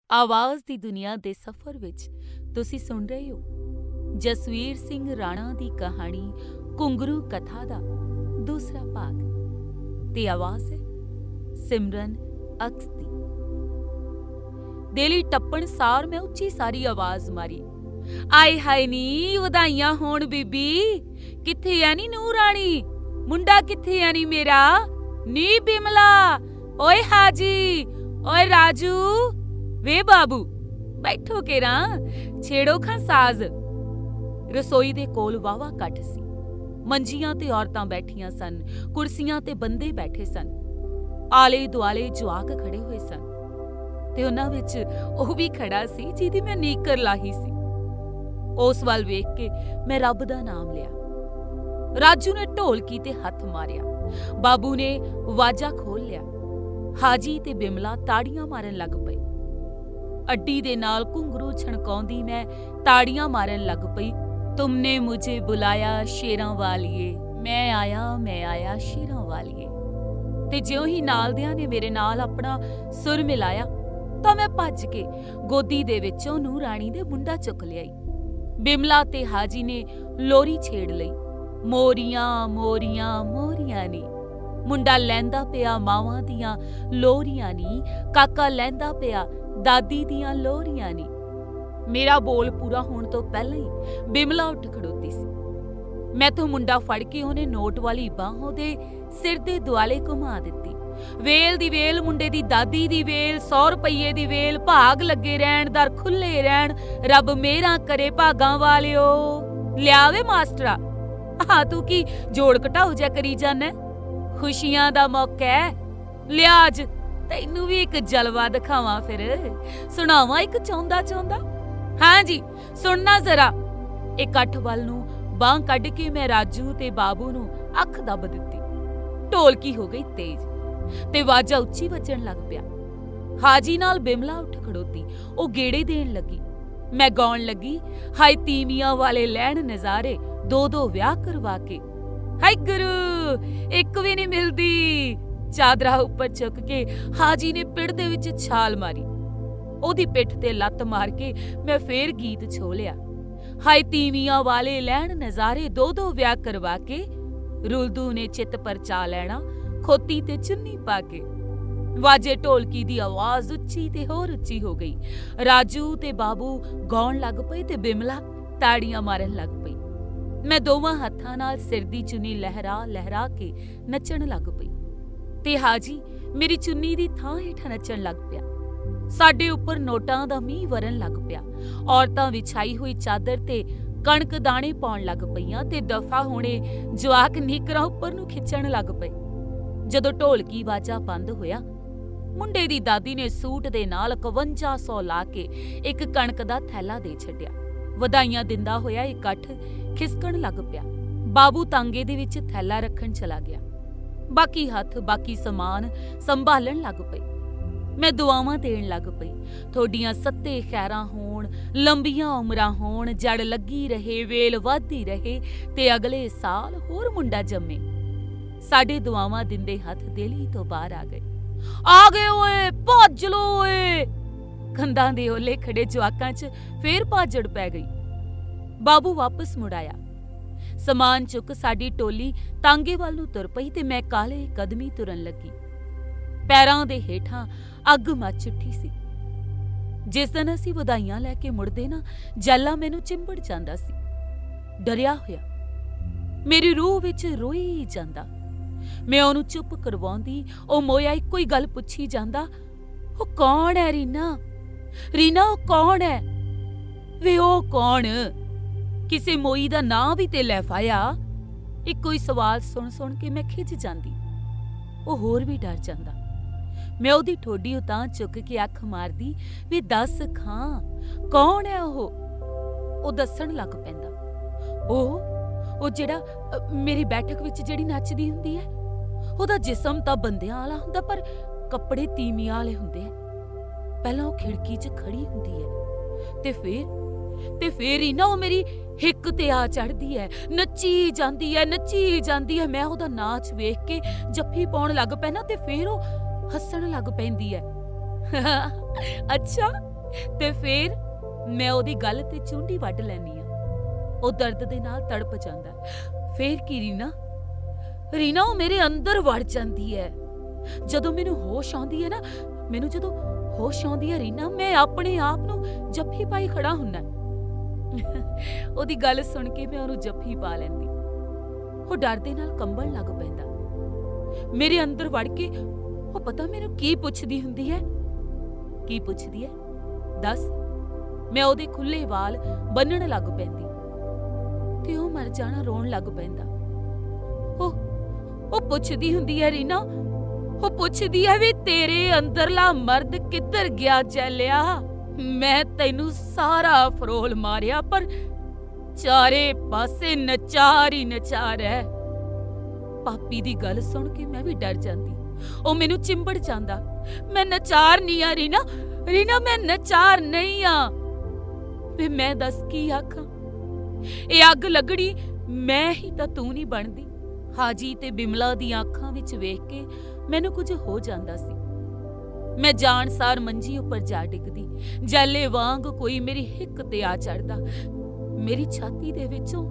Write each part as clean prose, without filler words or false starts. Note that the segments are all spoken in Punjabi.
ਆਵਾਜ਼ ਦੀ ਦੁਨੀਆ ਦੇ ਸਫ਼ਰ ਵਿੱਚ ਤੁਸੀਂ ਸੁਣ ਰਹੇ ਹੋ ਜਸਵੀਰ ਸਿੰਘ ਰਾਣਾ ਦੀ ਕਹਾਣੀ ਘੁੰਗਰੂ ਕਥਾ ਦਾ ਦੂਸਰਾ ਭਾਗ ਤੇ ਆਵਾਜ਼ ਹੈ ਸਿਮਰਨ ਅਕਸ ਦੀ। ਦੇਲੀ ਟੱਪਣ ਸਾਰ ਮੈਂ ਉੱਚੀ ਸਾਰੀ ਆਵਾਜ਼ ਮਾਰੀ, ਆਏ ਹਾਏ ਨੀ ਵਧਾਈਆਂ ਹੋਣ ਬੀਬੀ, ਕਿੱਥੇ ਐ ਨੀ ਨੂੰਹ ਰਾਣੀ, ਮੁੰਡਾ ਕਿੱਥੇ ਐ ਨੀ ਮੇਰਾ, ਨੀ ਬਿਮਲਾ, ਓਏ ਹਾਜੀ, ਓਏ ਰਾਜੂ, ਵੇ ਬਾਬੂ ਬੈਠੋ ਕੇਰਾਂ, ਛੇੜੋ ਖਾਂ ਸਾਜ਼। ਰਸੋਈ ਦੇ ਕੋਲ ਵਾਹਵਾ ਕੱਠ ਸੀ। ਮੰਜੀਆਂ ਤੇ ਔਰਤਾਂ ਬੈਠੀਆਂ ਸਨ, ਕੁਰਸੀਆਂ ਤੇ ਬੰਦੇ ਬੈਠੇ ਸਨ, ਆਲੇ ਦੁਆਲੇ ਜਵਾਕ ਖੜੇ ਹੋਏ ਸਨ ਤੇ ਉਹਨਾਂ ਵਿੱਚ ਉਹ ਵੀ ਖੜਾ ਸੀ ਜਿਹਦੀ ਮੈਂ ਨੀਕਰ ਲਾਹੀ ਸੀ। ਉਸ ਵੱਲ ਵੇਖ ਕੇ ਮੈਂ ਰੱਬ ਦਾ ਨਾਮ ਲਿਆ। ਰਾਜੂ ਨੇ ਢੋਲਕੀ ਤੇ ਹੱਥ ਮਾਰਿਆ, ਬਾਬੂ ਨੇ ਵਾਜਾ ਖੋਲ ਲਿਆ, ਹਾਜੀ ਤੇ ਬਿਮਲਾ ਤਾੜੀਆਂ ਮਾਰਨ ਲੱਗ ਪਏ। ਅੱਡੀ ਦੇ ਨਾਲ ਘੁੰਗਰੂ ਛਣਕਾਉਂਦੀ ਮੈਂ ਤਾੜੀਆਂ ਮਾਰਨ ਲੱਗ ਪਈ। ਤੁਮਨੇ ਮੁਝੇ ਬੁਲਾਇਆ ਸ਼ੇਰਾਂ ਵਾਲੀਏ, ਮੈਂ ਆਇਆ ਸ਼ੇਰਾਂ ਵਾਲੀਏ। ਤੇ ਜਿਉਂ ਹੀ ਨਾਲਦਿਆਂ ਨੇ ਮੇਰੇ ਨਾਲ ਆਪਣਾ ਸੁਰ ਮਿਲਾਇਆ ਤਾਂ ਮੈਂ ਭੱਜ ਕੇ ਗੋਦੀ ਦੇ ਵਿੱਚੋਂ ਨੂੰਹ ਰਾਣੀ ਦੇ ਮੁੰਡਾ ਚੁੱਕ ਲਿਆਈ। ਬਿਮਲਾ ਤੇ ਹਾਜੀ ਨੇ ਲੋਰੀ ਛੇੜ ਲਈ, ਮੋਰੀਆਂ ਮੋਰੀਆਂ ਮੋਰੀਆਂ ਨੀ। ਮੁੰਡਾ ਲੈਂਦਾ ਪਿਆ ਮਾਵਾਂ ਦੀਆਂ ਲੋਰੀਆਂ ਨੀ, ਕਾਕਾ ਲੈਂਦਾ ਪਿਆ ਦਾਦੀ ਦੀਆਂ ਲੋਰੀਆਂ ਨੀ। ਮੇਰਾ ਬੋਲ ਪੂਰਾ ਹੋਣ ਤੋਂ ਪਹਿਲਾਂ ਹੀ ਬਿਮਲਾ ਉੱਠ ਖੜੋਤੀ ਸੀ। ਮੈਥੋਂ ਮੁੰਡਾ ਫੜ ਕੇ ਉਹਨੇ ਨੋਟ ਵਾਲੀ ਬਾਂਹ ਉਹਦੇ ਸਿਰ ਦੇ ਦੁਆਲੇ ਘੁਮਾ ਦਿੱਤੀ। ਵੇਲ ਦੀ ਵੇਲ, ਮੁੰਡੇ ਦੀ ਦਾਦੀ ਦੀ ਵੇਲ, 100 ਰੁਪਈਏ ਦੀ ਵੇਲ, ਭਾਗ ਲੱਗੇ ਰਹਿਣ, ਦਰ ਖੁੱਲੇ ਰਹਿਣ, ਰੱਬ ਮੇਰਾ ਕਰੇ ਭਾਗਾਂ ਵਾਲਿਓ। ਲਿਆਵੇ ਮਾਸਟਰਾ, ਹਾਂ ਤੂੰ ਕੀ ਜੋੜ ਘਟਾਓ ਜਿਹਾ ਕਰੀ ਜਾਨਾ, ਖੁਸ਼ੀਆਂ ਦਾ ਮੌਕਾ ਹੈ, ਲਿਆ ਅੱਜ ਤੈਨੂੰ ਵੀ ਇੱਕ ਜਲਵਾ ਦਿਖਾਵਾਂ, ਫਿਰ ਸੁਣਾਵਾਂ ਇੱਕ ਚਾਹੁੰਦਾ। ਹਾਂ ਜੀ ਸੁਣਨਾ ਜ਼ਰਾ। ਇਕੱਠ ਵੱਲ ਨੂੰ ਬਾਂਹ ਕੱਢ ਕੇ ਮੈਂ ਰਾਜੂ ਤੇ ਬਾਬੂ ਨੂੰ ਅੱਖ ਦੱਬ ਦਿੱਤੀ। ਢੋਲਕੀ ਹੋ ਗਈ ਤੇਜ਼ ਤੇ ਵਾਜਾ ਉੱਚੀ ਵੱਜਣ ਲੱਗ ਪਿਆ। ਹਾਜੀ ਨਾਲ ਬਿਮਲਾ ਉੱਠ ਖੜੋਤੀ, ਉਹ ਗੇੜੇ ਦੇਣ ਲੱਗੀ। ਮੈਂ ਗਾਉਣ ਲੱਗੀ, ਹਾਏ ਤੀਵੀਆਂ ਵਾਲੇ ਲੈਣ ਨਜ਼ਾਰੇ, 2-2 ਵਿਆਹ ਕਰਵਾ ਕੇ, ਹਾਏ ਗੁਰੂ ਇੱਕ ਵੀ ਨਹੀਂ ਮਿਲਦੀ। ਚਾਦਰਾ ਉੱਪਰ ਚੁੱਕ ਕੇ ਹਾਜੀ ਨੇ ਪਿੜ ਦੇ ਵਿੱਚ ਛਾਲ ਮਾਰੀ। ਉਹਦੀ ਪਿੱਠ ਤੇ ਲੱਤ ਮਾਰ ਕੇ ਮੈਂ ਫੇਰ ਗੀਤ ਛੋਲਿਆ, ਹਾਏ ਤੀਵੀਆਂ ਵਾਲੇ ਲੈਣ ਨਜ਼ਾਰੇ, 2-2 ਵਿਆਹ ਕਰਵਾ ਕੇ, ਰੁਲਦੂ ਨੇ ਚਿੱਤ ਪਰਚਾ ਲੈਣਾ ਖੋਤੀ ਤੇ ਚੁੰਨੀ ਪਾ ਕੇ। ਵਾਜੇ ਢੋਲਕੀ ਦੀ ਆਵਾਜ਼ ਉੱਚੀ ਤੇ ਹੋਰ ਉੱਚੀ ਹੋ ਗਈ। ਰਾਜੂ ਤੇ ਬਾਬੂ ਗਾਉਣ ਲੱਗ ਪਏ ਤੇ ਬਿਮਲਾ ਤਾੜੀਆਂ ਮਾਰਨ ਲੱਗ ਪਈ। ਮੈਂ ਦੋਵਾਂ ਹੱਥਾਂ ਨਾਲ ਸਿਰ ਦੀ ਚੁੰਨੀ ਲਹਿਰਾ ਲਹਿਰਾ ਕੇ ਨੱਚਣ ਲੱਗ ਪਈ ਤੇ ਹਾਜੀ ਮੇਰੀ ਚੁੰਨੀ ਦੀ ਥਾਂ ਹੇਠ ਨੱਚਣ ਲੱਗ ਪਿਆ। ਸਾਡੇ ਉੱਪਰ ਨੋਟਾਂ ਦਾ ਮੀਂਹ ਵਰਨ ਲੱਗ ਪਿਆ। ਔਰਤਾਂ ਵਿਛਾਈ ਹੋਈ ਚਾਦਰ ਤੇ ਕਣਕ ਦਾਣੇ ਪਾਉਣ ਲੱਗ ਪਈਆਂ ਤੇ ਦਫਾ ਹੋਣੇ ਜਵਾਕ ਨੀਕਰਾਂ ਉੱਪਰ ਨੂੰ ਖਿੱਚਣ ਲੱਗ ਪਏ। ਜਦੋਂ ਢੋਲਕੀ ਵਾਜਾ ਬੰਦ ਹੋਇਆ, ਮੁੰਡੇ ਦੀ ਦਾਦੀ ਨੇ ਸੂਟ ਦੇ ਨਾਲ 5100 ਲਾ ਕੇ ਇੱਕ ਕਣਕ ਦਾ ਥੈਲਾ ਦੇ ਛੱਡਿਆ। ਵਧਾਈਆਂ ਦਿੰਦਾ ਹੋਇਆ ਇਕੱਠ ਖਿਸਕਣ ਲੱਗ ਪਿਆ। ਬਾਬੂ ਤਾਂਗੇ ਦੇ ਵਿੱਚ ਥੈਲਾ ਰੱਖਣ ਚਲਾ ਗਿਆ। ਬਾਕੀ ਹੱਥ ਬਾਕੀ ਸਮਾਨ ਸੰਭਾਲਣ ਲੱਗ ਪਏ। ਮੈਂ ਦੁਆਵਾਂ ਦੇਣ ਲੱਗ ਪਈ, ਤੁਹਾਡੀਆਂ ਸੱਤੇ ਖੈਰਾਂ ਹੋਣ, ਲੰਬੀਆਂ ਉਮਰਾਂ ਹੋਣ, ਜੜ ਲੱਗੀ ਰਹੇ, ਵੇਲ ਵੱਧਦੀ ਰਹੇ ਤੇ ਅਗਲੇ ਸਾਲ ਹੋਰ ਮੁੰਡਾ ਜੰਮੇ। ਸਾਡੇ ਦੁਆਵਾਂ ਦਿੰਦੇ ਹੱਥ ਦੇਲੀ ਤੋਂ ਬਾਹਰ ਆ ਗਏ ਓਏ, ਭੱਜ ਲੋ ਓਏ। ਕੰਧਾਂ ਦੇ ਓਲੇ ਖੜੇ ਜਵਾਕਾਂ 'ਚ ਫੇਰ ਭਾਜੜ ਪੈ ਗਈ। ਬਾਬੂ ਵਾਪਸ ਮੁੜ ਆਇਆ। ਸਮਾਨ ਚੁੱਕ ਸਾਡੀ ਟੋਲੀ ਤਾਂਗੇ ਵੱਲ ਨੂੰ ਤੁਰ ਪਈ ਤੇ ਮੈਂ ਕਾਲੇ ਕਦਮੀ ਤੁਰਨ ਲੱਗੀ। ਪੈਰਾਂ ਦੇ ਹੇਠਾਂ ਅੱਗ ਮੱਚ ਉੱਠੀ ਸੀ। ਜਿਸ ਦਿਨ ਅਸੀਂ ਵਧਾਈਆਂ ਲੈ ਕੇ ਮੁੜਦੇ ਨਾ, ਜੈਲਾ ਮੈਨੂੰ ਚਿੰਬੜ ਜਾਂਦਾ ਸੀ। ਡਰਿਆ ਹੋਇਆ ਮੇਰੀ ਰੂਹ ਵਿੱਚ ਰੋਈ ਜਾਂਦਾ। ਮੈਂ ਉਹਨੂੰ ਚੁੱਪ ਕਰਵਾਉਂਦੀ, ਉਹ ਮੋਇਆ ਇੱਕੋ ਹੀ ਗੱਲ ਪੁੱਛੀ ਜਾਂਦਾ, ਉਹ ਕੌਣ ਹੈ ਰੀਨਾ? ਰੀਨਾ ਉਹ ਕੌਣ ਹੈ? ਵੇ ਉਹ ਕੌਣ? ਕਿਸੇ ਮੋਈ ਦਾ ਨਾਂ ਵੀ ਤੇ ਲੈ ਪਾਇਆ। ਇੱਕੋ ਹੀ ਸਵਾਲ ਸੁਣ ਕੇ ਮੈਂ ਖਿੱਚ ਜਾਂਦੀ। ਉਹ ਹੋਰ ਵੀ ਡਰ ਜਾਂਦਾ। ਮੈਂ ਉਹਦੀ ਠੋਡੀ ਉਤਾਂ ਚੁੱਕ ਕੇ ਅੱਖ ਮਾਰਦੀ, ਵੀ ਦੱਸ ਖਾਂ ਕੌਣ ਹੈ ਉਹ? ਉਹ ਦੱਸਣ ਲੱਗ ਪੈਂਦਾ, ਉਹ ਜਿਹੜਾ ਮੇਰੀ ਬੈਠਕ ਵਿੱਚ ਜਿਹੜੀ ਨੱਚਦੀ ਹੁੰਦੀ ਹੈ, ਉਹਦਾ ਜਿਸਮ ਤਾਂ ਬੰਦਿਆਂ ਵਾਲਾ ਹੁੰਦਾ ਪਰ ਕੱਪੜੇ ਤੀਵੀਆਂ ਵਾਲੇ ਹੁੰਦੇ ਆ। ਪਹਿਲਾਂ ਉਹ ਖਿੜਕੀ 'ਚ ਖੜੀ ਹੁੰਦੀ ਹੈ ਤੇ ਫੇਰ ਹੀ ਨਾ ਉਹ ਮੇਰੀ ਹਿੱਕ ਤੇ ਆ ਚੜ੍ਹਦੀ ਹੈ, ਨੱਚੀ ਜਾਂਦੀ ਹੈ। ਮੈਂ ਉਹਦਾ ਨਾਚ ਵੇਖ ਕੇ ਜੱਫੀ ਪਾਉਣ ਲੱਗ ਪੈਣਾ ਤੇ ਫੇਰ ਉਹ ਹੱਸਣ ਲੱਗ ਪੈਂਦੀ ਹੈ। ਅੱਛਾ ਤੇ ਫੇਰ ਮੈਂ ਉਹਦੀ ਗੱਲ ਤੇ ਚੁੰਡੀ ਵੱਢ ਲੈਂਦੀ ਆ। ਉਹ ਦਰਦ ਦੇ ਨਾਲ ਤੜਪ ਜਾਂਦਾ। ਫੇਰ ਕੀ ਰੀਨਾ? ਰੀਨਾ ਉਹ ਮੇਰੇ ਅੰਦਰ ਵੜ ਜਾਂਦੀ ਹੈ। ਜਦੋਂ ਮੈਨੂੰ ਹੋਸ਼ ਆਉਂਦੀ ਹੈ ਨਾ, ਜਦੋਂ ਹੋਸ਼ ਆਉਂਦੀ ਹੈ ਰੀਨਾ, ਮੈਂ ਆਪਣੇ ਆਪ ਨੂੰ ਜੱਫੀ ਪਾਈ ਖੜਾ ਹੁੰਨਾ। ਉਹਦੀ ਗੱਲ ਸੁਣ ਕੇ ਮੈਂ ਉਹਨੂੰ ਜੱਫੀ ਪਾ ਲੈਂਦੀ। ਉਹ ਡਰ ਦੇ ਨਾਲ ਕੰਬਣ ਲੱਗ ਪੈਂਦਾ। ਮੇਰੇ ਅੰਦਰ ਵੜ ਕੇ ਉਹ ਪਤਾ ਮੈਨੂੰ ਕੀ ਪੁੱਛਦੀ ਹੁੰਦੀ ਹੈ? ਕੀ ਪੁੱਛਦੀ ਹੈ ਦੱਸ? ਮੈਂ ਉਹਦੇ ਖੁੱਲੇ ਵਾਲ ਬੰਨਣ ਲੱਗ ਪੈਂਦੀ ਤੇ ਉਹ ਮਰ ਜਾਣਾ ਰੋਣ ਲੱਗ ਪੈਂਦਾ। ਉਹ ਪੁੱਛਦੀ ਹੁੰਦੀ ਹੈ ਰੀਨਾ, ਉਹ ਪੁੱਛਦੀ ਹੈ ਵੀ ਤੇਰੇ ਅੰਦਰਲਾ ਮਰਦ ਕਿੱਧਰ ਗਿਆ ਜੈਲਿਆ? ਮੈਂ ਤੈਨੂੰ ਸਾਰਾ ਫਰੋਲ ਮਾਰਿਆ ਪਰ ਚਾਰੇ ਪਾਸੇ ਨਚਾਰ ਹੀ ਨਚਾਰ ਹੈ। ਪਾਪੀ ਦੀ ਗੱਲ ਸੁਣ ਕੇ ਮੈਂ ਵੀ ਡਰ ਜਾਂਦੀ। ਉਹ ਮੈਨੂੰ ਚਿੰਬੜ ਜਾਂਦਾ। ਮੈਂ ਨਚਾਰ ਨਹੀਂ ਆ ਰੀਨਾ, ਮੈਂ ਨਚਾਰ ਨਹੀਂ ਆ। ਤੇ ਮੈਂ ਦੱਸ ਕੀ ਆਖਾਂ? ਇਹ ਅੱਗ ਲੱਗਣੀ ਮੈਂ ਹੀ ਤਾਂ ਤੂੰ ਨਹੀਂ ਬਣਦੀ। ਹਾਜੀ ਤੇ ਬਿਮਲਾ ਦੀਆਂ ਅੱਖਾਂ ਵਿੱਚ ਵੇਖ ਕੇ ਮੈਨੂੰ ਕੁਝ ਹੋ ਜਾਂਦਾ ਸੀ। ਮੈਂ ਜਾਣਸਾਰ ਮੰਜੀ ਉੱਪਰ ਜਾ ਡਿੱਗਦੀ। ਜੈਲੇ ਵਾਂਗ ਕੋਈ ਮੇਰੀ ਹਿੱਕ ਤੇ ਆ ਚੜਦਾ। ਮੇਰੀ ਛਾਤੀ ਦੇ ਵਿੱਚੋਂ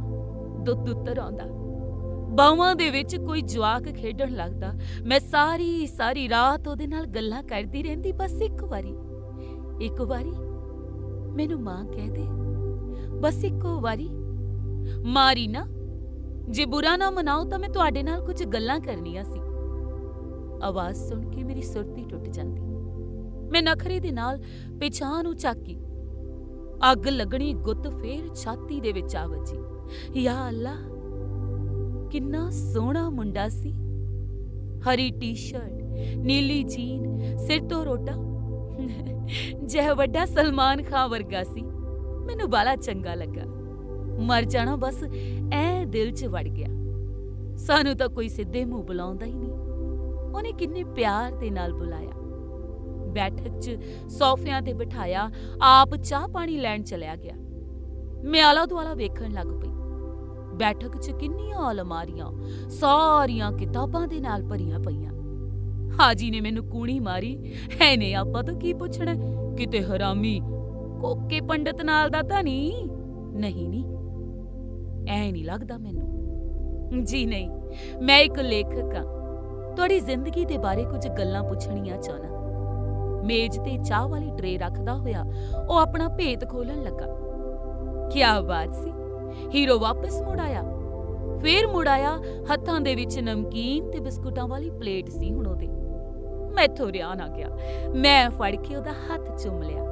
ਦੁੱਧ ਉੱਤਰ ਆਉਂਦਾ। ਬਾਹਾਂ ਦੇ ਵਿੱਚ ਕੋਈ ਜਵਾਕ ਖੇਡਣ ਲੱਗਦਾ। ਮੈਂ ਸਾਰੀ ਰਾਤ ਉਹਦੇ ਨਾਲ ਗੱਲਾਂ ਕਰਦੀ ਰਹਿੰਦੀ। ਬਸ ਇੱਕ ਵਾਰੀ ਮੈਨੂੰ ਮਾਂ ਕਹਿ ਦੇ, ਬਸ ਇੱਕੋ ਵਾਰੀ। ਮਾਂ ਰੀਨਾ, ਜੇ ਬੁਰਾ ਨਾ ਮਨਾਓ ਤਾਂ ਮੈਂ ਤੁਹਾਡੇ ਨਾਲ ਕੁਝ ਗੱਲਾਂ ਕਰਨੀਆਂ ਸੀ। ਆਵਾਜ਼ ਸੁਣ ਕੇ ਮੇਰੀ ਸੁਰਤੀ ਟੁੱਟ ਜਾਂਦੀ। ਮੈਂ ਨਖਰੇ ਦੇ ਨਾਲ ਪਿਛਾਂਹ ਨੂੰ ਝਾਕੀ। ਅੱਗ ਲੱਗਣੀ ਗੁੱਤ ਫੇਰ ਛਾਤੀ ਦੇ ਵਿੱਚ ਆ ਵੱਜੀ। ਯਾ ਅੱਲਾ, ਕਿੰਨਾ ਸੋਹਣਾ ਮੁੰਡਾ ਸੀ। ਹਰੀ ਟੀ-ਸ਼ਰਟ, ਨੀਲੀ ਜੀਨ, ਸਿਰ ਤੋਂ ਰੋਟਾ, ਜਿਹ ਵੱਡਾ ਸਲਮਾਨ ਖਾਨ ਵਰਗਾ ਸੀ। ਮੈਨੂੰ ਬਾਲਾ ਚੰਗਾ ਲੱਗਾ। ਮਰ ਜਾਣਾ ਬਸ ਐ ਦਿਲ 'ਚ ਵੜ ਗਿਆ। ਸਾਨੂੰ ਤਾਂ ਕੋਈ ਸਿੱਧੇ ਮੂੰਹ ਬੁਲਾਉਂਦਾ ਹੀ ਨਹੀਂ। ਉਹਨੇ ਕਿੰਨੇ ਪਿਆਰ ਦੇ ਨਾਲ ਬੁਲਾਇਆ। ਬੈਠਕ 'ਚ ਸੋਫਿਆਂ ਤੇ ਬਿਠਾਇਆ, ਆਪ ਚਾਹ ਪਾਣੀ ਲੈਣ ਚਲਿਆ ਗਿਆ। ਮੈਂ ਆਲਾ ਦੁਆਲਾ ਵੇਖਣ ਲੱਗ ਪਈ। ਬੈਠਕ 'ਚ ਕਿੰਨੀਆਂ ਅਲਮਾਰੀਆਂ, ਸਾਰੀਆਂ ਕਿਤਾਬਾਂ ਦੇ ਨਾਲ ਭਰੀਆਂ ਪਈਆਂ। ਹਾਜੀ ਨੇ ਮੈਨੂੰ ਕੂਣੀ ਮਾਰੀ। ਐਨੇ ਆਪਾਂ ਤੋਂ ਕੀ ਪੁੱਛਣਾ? ਕਿਤੇ ਹਰਾਮੀ ਕੋਕੇ ਪੰਡਤ ਨਾਲ ਦਾ ਤਾਂ ਨਹੀਂ? ਨਹੀਂ, ਐ ਨਹੀਂ ਲੱਗਦਾ ਮੈਨੂੰ। ਜੀ ਨਹੀਂ, ਮੈਂ ਇੱਕ ਲੇਖਕ ਹਾਂ। ਤੁਹਾਡੀ ਜ਼ਿੰਦਗੀ ਦੇ ਬਾਰੇ ਕੁਝ ਗੱਲਾਂ ਪੁੱਛਣੀਆਂ ਚਾਹਨਾ। ਮੇਜ਼ ਤੇ ਚਾਹ ਵਾਲੀ ਟਰੇ ਰੱਖਦਾ ਹੋਇਆ ਉਹ ਆਪਣਾ ਭੇਤ ਖੋਲਣ ਲੱਗਾ। ਕਿਆ ਬਾਤ ਸੀ। ਹੀਰੋ ਵਾਪਸ ਮੁੜ ਆਇਆ। ਫੇਰ ਮੁੜ ਆਇਆ। ਹੱਥਾਂ ਦੇ ਵਿੱਚ ਨਮਕੀਨ ਤੇ ਬਿਸਕੁਟਾਂ ਵਾਲੀ ਪਲੇਟ ਸੀ ਹੁਣ ਉਹਦੇ। ਮੈਥੋਂ ਰਿਆ ਨਾ ਗਿਆ। ਮੈਂ ਫੜ ਕੇ ਉਹਦਾ ਹੱਥ ਚੁੰਮ ਲਿਆ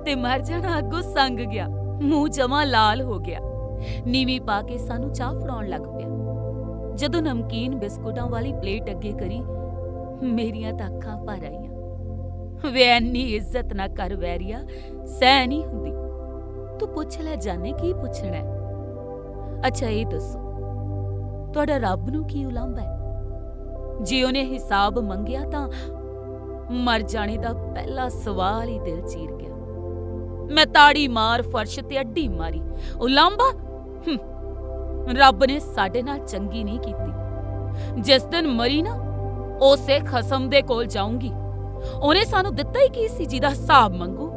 ਤੇ ਮਰ ਜਾਣਾ ਅੱਗੋਂ ਸੰਗ ਗਿਆ। ਮੂੰਹ ਜਮਾਂ ਲਾਲ ਹੋ ਗਿਆ। ਨੀਵੀਂ ਪਾ ਕੇ ਸਾਨੂੰ ਚਾਹ ਫੜਾਉਣ ਲੱਗ ਪਿਆ। ਜਦੋਂ ਨਮਕੀਨ ਬਿਸਕੁਟਾਂ ਵਾਲੀ ਪਲੇਟ ਅੱਗੇ ਕਰੀ, ਮੇਰੀਆਂ ਤਾਂ ਅੱਖਾਂ ਭਰ ਆਈਆਂ। ਵੇ ਐਨੀ ਇੱਜ਼ਤ ਨਾ ਕਰ ਵੈਰੀਆ, ਸਹਿ ਨਹੀਂ ਹੁੰਦੀ। ਤੂੰ ਪੁੱਛ ਲੈ ਜਾਨੇ ਕੀ ਪੁੱਛਣਾ ਹੈ। ਅੱਛਾ ਇਹ ਦੱਸੋ, ਤੁਹਾਡਾ ਰੱਬ ਨੂੰ ਕੀ ਉਲਾਂਭਾ ਹੈ? ਜੇ ਉਹਨੇ ਹਿਸਾਬ ਮੰਗਿਆ ਤਾਂ ਮਰ ਜਾਣੇ ਦਾ ਪਹਿਲਾ ਸਵਾਲ ਹੀ ਦਿਲ ਚੀਰ ਗਿਆ। ਮੈਂ ਤਾੜੀ ਮਾਰ ਫਰਸ਼ ਤੇ ਅੱਡੀ ਮਾਰੀ। ਉਲਾਂਭਾ? ਰੱਬ ਨੇ ਸਾਡੇ ਨਾਲ ਚੰਗੀ ਨਹੀਂ ਕੀਤੀ। ਜਿਸ ਦਿਨ ਮਰੀ ਨਾ, ਉਸੇ ਖਸਮ ਦੇ ਕੋਲ ਜਾਊਂਗੀ। ਉਹਨੇ ਸਾਨੂੰ ਦਿੱਤਾ ਹੀ ਕੀ ਸੀ ਜਿਹਦਾ ਹਿਸਾਬ ਮੰਗੂ?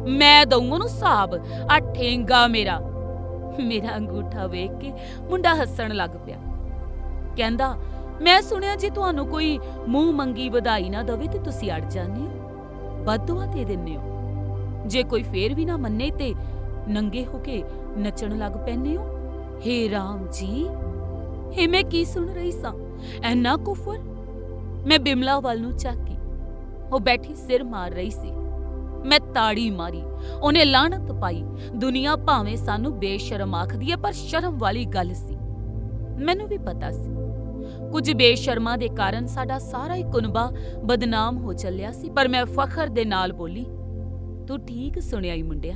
ਮੈਂ ਦਊਂ ਉਹਨੂੰ ਹਿਸਾਬ। ਆ ਠੇਂਗਾ ਮੇਰਾ ਅੰਗੂਠਾ ਵੇਖ ਕੇ ਮੁੰਡਾ ਹੱਸਣ ਲੱਗ ਪਿਆ। ਕਹਿੰਦਾ, ਮੈਂ ਸੁਣਿਆ ਜੇ ਤੁਹਾਨੂੰ ਕੋਈ ਮੂੰਹ ਮੰਗੀ ਵਧਾਈ ਨਾ ਦਵੇ ਤੇ ਤੁਸੀਂ ਅੜ ਜਾਂਦੇ ਹੋ, ਬਦਦੁਆ ਦੇ ਦਿੰਦੇ ਹੋ। ਜੇ ਕੋਈ ਫੇਰ ਵੀ ਨਾ ਮੰਨੇ ਤੇ ਨੰਗੇ ਹੋ ਕੇ ਨੱਚਣ ਲੱਗ ਪੈਂਦੇ ਹੋ। ਹੇ ਰਾਮ ਜੀ, ਇਹ ਮੈਂ ਕੀ ਸੁਣ ਰਹੀ ਸਾਂ? ਐਨਾ ਕੁਫਰ। ਮੈਂ ਬਿਮਲਾ ਵੱਲ ਨੂੰ ਝਾਕੀ। ਉਹ ਬੈਠੀ ਸਿਰ ਮਾਰ ਰਹੀ ਸੀ। ਮੈਂ ਤਾੜੀ ਮਾਰੀ। ਉਹਨੇ ਲਾਹਨਤ ਪਾਈ। ਦੁਨੀਆ ਭਾਵੇਂ ਸਾਨੂੰ ਬੇਸ਼ਰਮ ਆਖਦੀ ਹੈ, ਪਰ ਸ਼ਰਮ ਵਾਲੀ ਗੱਲ ਸੀ। ਮੈਨੂੰ ਵੀ ਪਤਾ ਸੀ ਕੁਝ ਬੇਸ਼ਰਮਾਂ ਦੇ ਕਾਰਨ ਸਾਡਾ ਸਾਰਾ ਹੀ ਕੁਨਬਾ ਬਦਨਾਮ ਹੋ ਚੱਲਿਆ ਸੀ, ਪਰ ਮੈਂ ਫਖਰ ਦੇ ਨਾਲ ਬੋਲੀ, ਤੂੰ ਠੀਕ ਸੁਣਿਆ ਈ ਮੁੰਡਿਆ।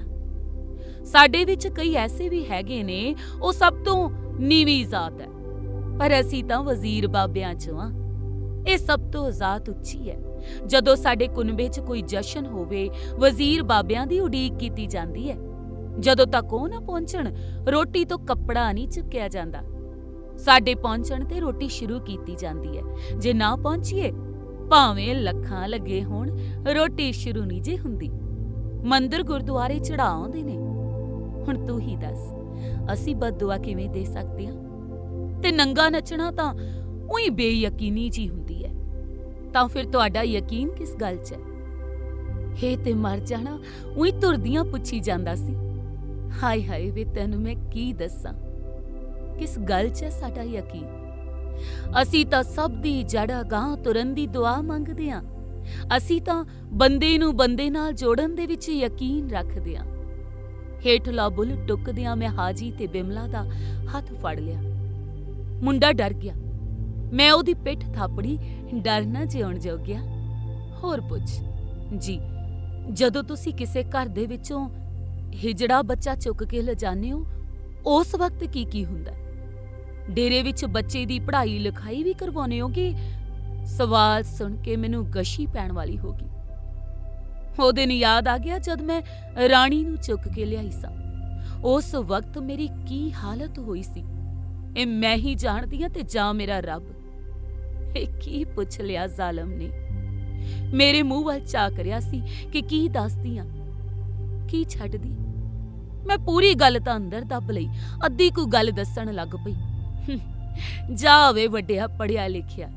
ਸਾਡੇ ਵਿੱਚ ਕਈ ਐਸੇ ਵੀ ਹੈਗੇ ਨੇ, ਉਹ ਸਭ ਤੋਂ ਨੀਵੀਂ ਜ਼ਾਤ ਹੈ, ਪਰ ਅਸੀਂ ਤਾਂ ਵਜ਼ੀਰ ਬਾਬਿਆਂ ਚੋਂ ਆ। ਇਹ ਸਭ ਤੋਂ ਜ਼ਾਤ ਉੱਚੀ ਹੈ। ਜਦੋਂ ਸਾਡੇ ਕੁਨਬੇ 'ਚ ਕੋਈ ਜਸ਼ਨ ਹੋਵੇ, ਵਜ਼ੀਰ ਬਾਬਿਆਂ ਦੀ ਉਡੀਕ ਕੀਤੀ ਜਾਂਦੀ ਹੈ। ਜਦੋਂ ਤੱਕ ਉਹ ਨਾ ਪਹੁੰਚਣ, ਰੋਟੀ ਤੋਂ ਕੱਪੜਾ ਨਹੀਂ ਚੁੱਕਿਆ ਜਾਂਦਾ। ਸਾਡੇ ਪਹੁੰਚਣ ਤੇ ਰੋਟੀ ਸ਼ੁਰੂ ਕੀਤੀ ਜਾਂਦੀ ਹੈ। ਜੇ ਨਾ ਪਹੁੰਚੀਏ, ਭਾਵੇਂ ਲੱਖਾਂ ਲੱਗੇ ਹੋਣ, ਰੋਟੀ ਸ਼ੁਰੂ ਨਹੀਂ ਜੇ ਹੁੰਦੀ। ਮੰਦਰ ਗੁਰਦੁਆਰੇ ਚੜ੍ਹਾ ਆਉਂਦੇ ਨੇ। ਹੁਣ ਤੂੰ ਹੀ ਦੱਸ, ਅਸੀਂ ਬਦਦੁਆ ਕਿਵੇਂ ਦੇ ਸਕਦੇ ਹਾਂ? ਤੇ ਨੰਗਾ ਨੱਚਣਾ ਤਾਂ ਉਹੀ ਬੇਯਕੀਨੀ ਜੀ ਹੁੰਦੀ ਹੈ। ਤਾਂ ਫਿਰ ਤੁਹਾਡਾ ਯਕੀਨ ਕਿਸ ਗੱਲ 'ਚ ਹੈ? ਹੇ ਤੇ ਮਰ ਜਾਣਾ ਉਹੀ ਤੁਰਦੀਆਂ ਪੁੱਛੀ ਜਾਂਦਾ ਸੀ। ਹਾਏ ਹਾਏ ਵੇ, ਤੈਨੂੰ ਮੈਂ ਕੀ ਦੱਸਾਂ, ਕਿਸ ਗੱਲ 'ਚ ਹੈ ਸਾਡਾ ਯਕੀਨ? ਅਸੀਂ ਤਾਂ ਸਭ ਦੀ ਜੜ ਅਗਾਂਹ ਤੁਰਨ ਦੀ ਦੁਆ ਮੰਗਦੇ ਹਾਂ। ਅਸੀਂ ਤਾਂ ਬੰਦੇ ਨੂੰ ਬੰਦੇ ਨਾਲ ਜੋੜਨ ਦੇ ਵਿੱਚ ਯਕੀਨ ਰੱਖਦੇ ਹਾਂ। ਹੇਠਲਾ ਬੁੱਲ ਟੁੱਕਦਿਆਂ ਮੈਂ ਹਾਜੀ ਤੇ ਬਿਮਲਾ ਦਾ ਹੱਥ ਫੜ ਲਿਆ। ਮੁੰਡਾ ਡਰ ਗਿਆ। ਮੈਂ ਉਹਦੀ ਪਿੱਠ ਥਾਪੜੀ, ਡਰ ਨਾ ਜਿਉਣ ਜੋਗਿਆ। ਹੋਰ ਪੁੱਛ। ਜੀ, ਜਦੋਂ ਤੁਸੀਂ ਕਿਸੇ ਘਰ ਦੇ ਵਿੱਚੋਂ ਹਿਜੜਾ ਬੱਚਾ ਚੁੱਕ ਕੇ ਲਿਜਾਂਦੇ ਹੋ, ਉਸ ਵਕਤ ਕੀ ਕੀ ਹੁੰਦਾ? ਡੇਰੇ ਵਿੱਚ ਬੱਚੇ ਦੀ ਪੜ੍ਹਾਈ ਲਿਖਾਈ ਵੀ ਕਰਵਾਉਂਦੇ ਹੋ ਕਿ? ਸਵਾਲ ਸੁਣ ਕੇ ਮੈਨੂੰ ਗਸ਼ੀ ਪੈਣ ਵਾਲੀ ਹੋ ਗਈ। ਉਹ ਦਿਨ ਯਾਦ ਆ ਗਿਆ ਜਦ ਮੈਂ ਰਾਣੀ ਨੂੰ ਚੁੱਕ ਕੇ ਲਿਆਈ ਸਾਂ। ਉਸ ਵਕਤ ਮੇਰੀ ਕੀ ਹਾਲਤ ਹੋਈ ਸੀ, ਇਹ ਮੈਂ ਹੀ ਜਾਣਦੀ ਹਾਂ ਤੇ ਜਾਂ ਮੇਰਾ ਰੱਬ। ਇਹ ਕੀ ਪੁੱਛ ਲਿਆ ਜ਼ਾਲਮ ਨੇ? ਮੇਰੇ ਮੂੰਹ ਵੱਲ ਝਾਕ ਕਰਿਆ ਸੀ ਕਿ ਕੀ ਦੱਸਦੀ ਆ, ਕੀ ਛੱਡਦੀ। ਮੈਂ ਪੂਰੀ ਗੱਲ ਤਾਂ ਅੰਦਰ ਦੱਬ ਲਈ, ਅੱਧੀ ਕੁ ਗੱਲ ਦੱਸਣ ਲੱਗ ਪਈ। ਜਾ ਵੇ ਵੱਡਿਆ ਪੜ੍ਹਿਆ ਲਿਖਿਆ,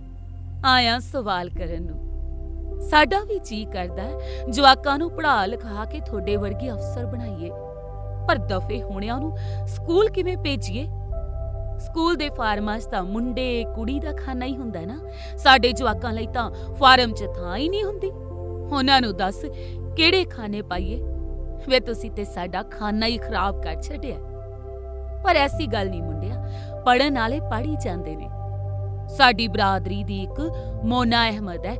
ਆਇਆ ਸਵਾਲ ਕਰਨ ਨੂੰ। ਸਾਡਾ ਵੀ ਜੀ ਕਰਦਾ ਜਵਾਕਾਂ ਨੂੰ ਪੜ੍ਹਾ ਲਿਖਾ ਕੇ ਤੁਹਾਡੇ ਵਰਗੇ ਅਫਸਰ ਬਣਾਈਏ, ਪਰ ਦਫੇ ਹੋਣਿਆਂ ਨੂੰ ਸਕੂਲ ਕਿਵੇਂ ਭੇਜੀਏ? ਸਕੂਲ ਦੇ ਫਾਰਮਾਂ 'ਚ ਤਾਂ ਮੁੰਡੇ ਕੁੜੀ ਦਾ ਖਾਨਾ ਹੀ ਹੁੰਦਾ ਨਾ। ਸਾਡੇ ਜਵਾਕਾਂ ਲਈ ਤਾਂ ਫਾਰਮ 'ਚ ਥਾਂ ਹੀ ਨਹੀਂ ਹੁੰਦੀ। ਉਹਨਾਂ ਨੂੰ ਦੱਸ ਕਿਹੜੇ ਖਾਨੇ ਪਾਈਏ? ਵੇ ਤੁਸੀਂ ਤੇ ਸਾਡਾ ਖਾਨਾ ਹੀ ਖਰਾਬ ਕਰ ਛੱਡਿਆ। ਪਰ ਐਸੀ ਗੱਲ ਨਹੀਂ ਮੁੰਡਿਆ, ਪੜ੍ਹਨ ਵਾਲੇ ਪੜ੍ਹ ਹੀ ਜਾਂਦੇ ਨੇ। ਸਾਡੀ ਬਰਾਦਰੀ ਦੀ ਇੱਕ ਮੋਨਾ ਅਹਿਮਦ ਹੈ,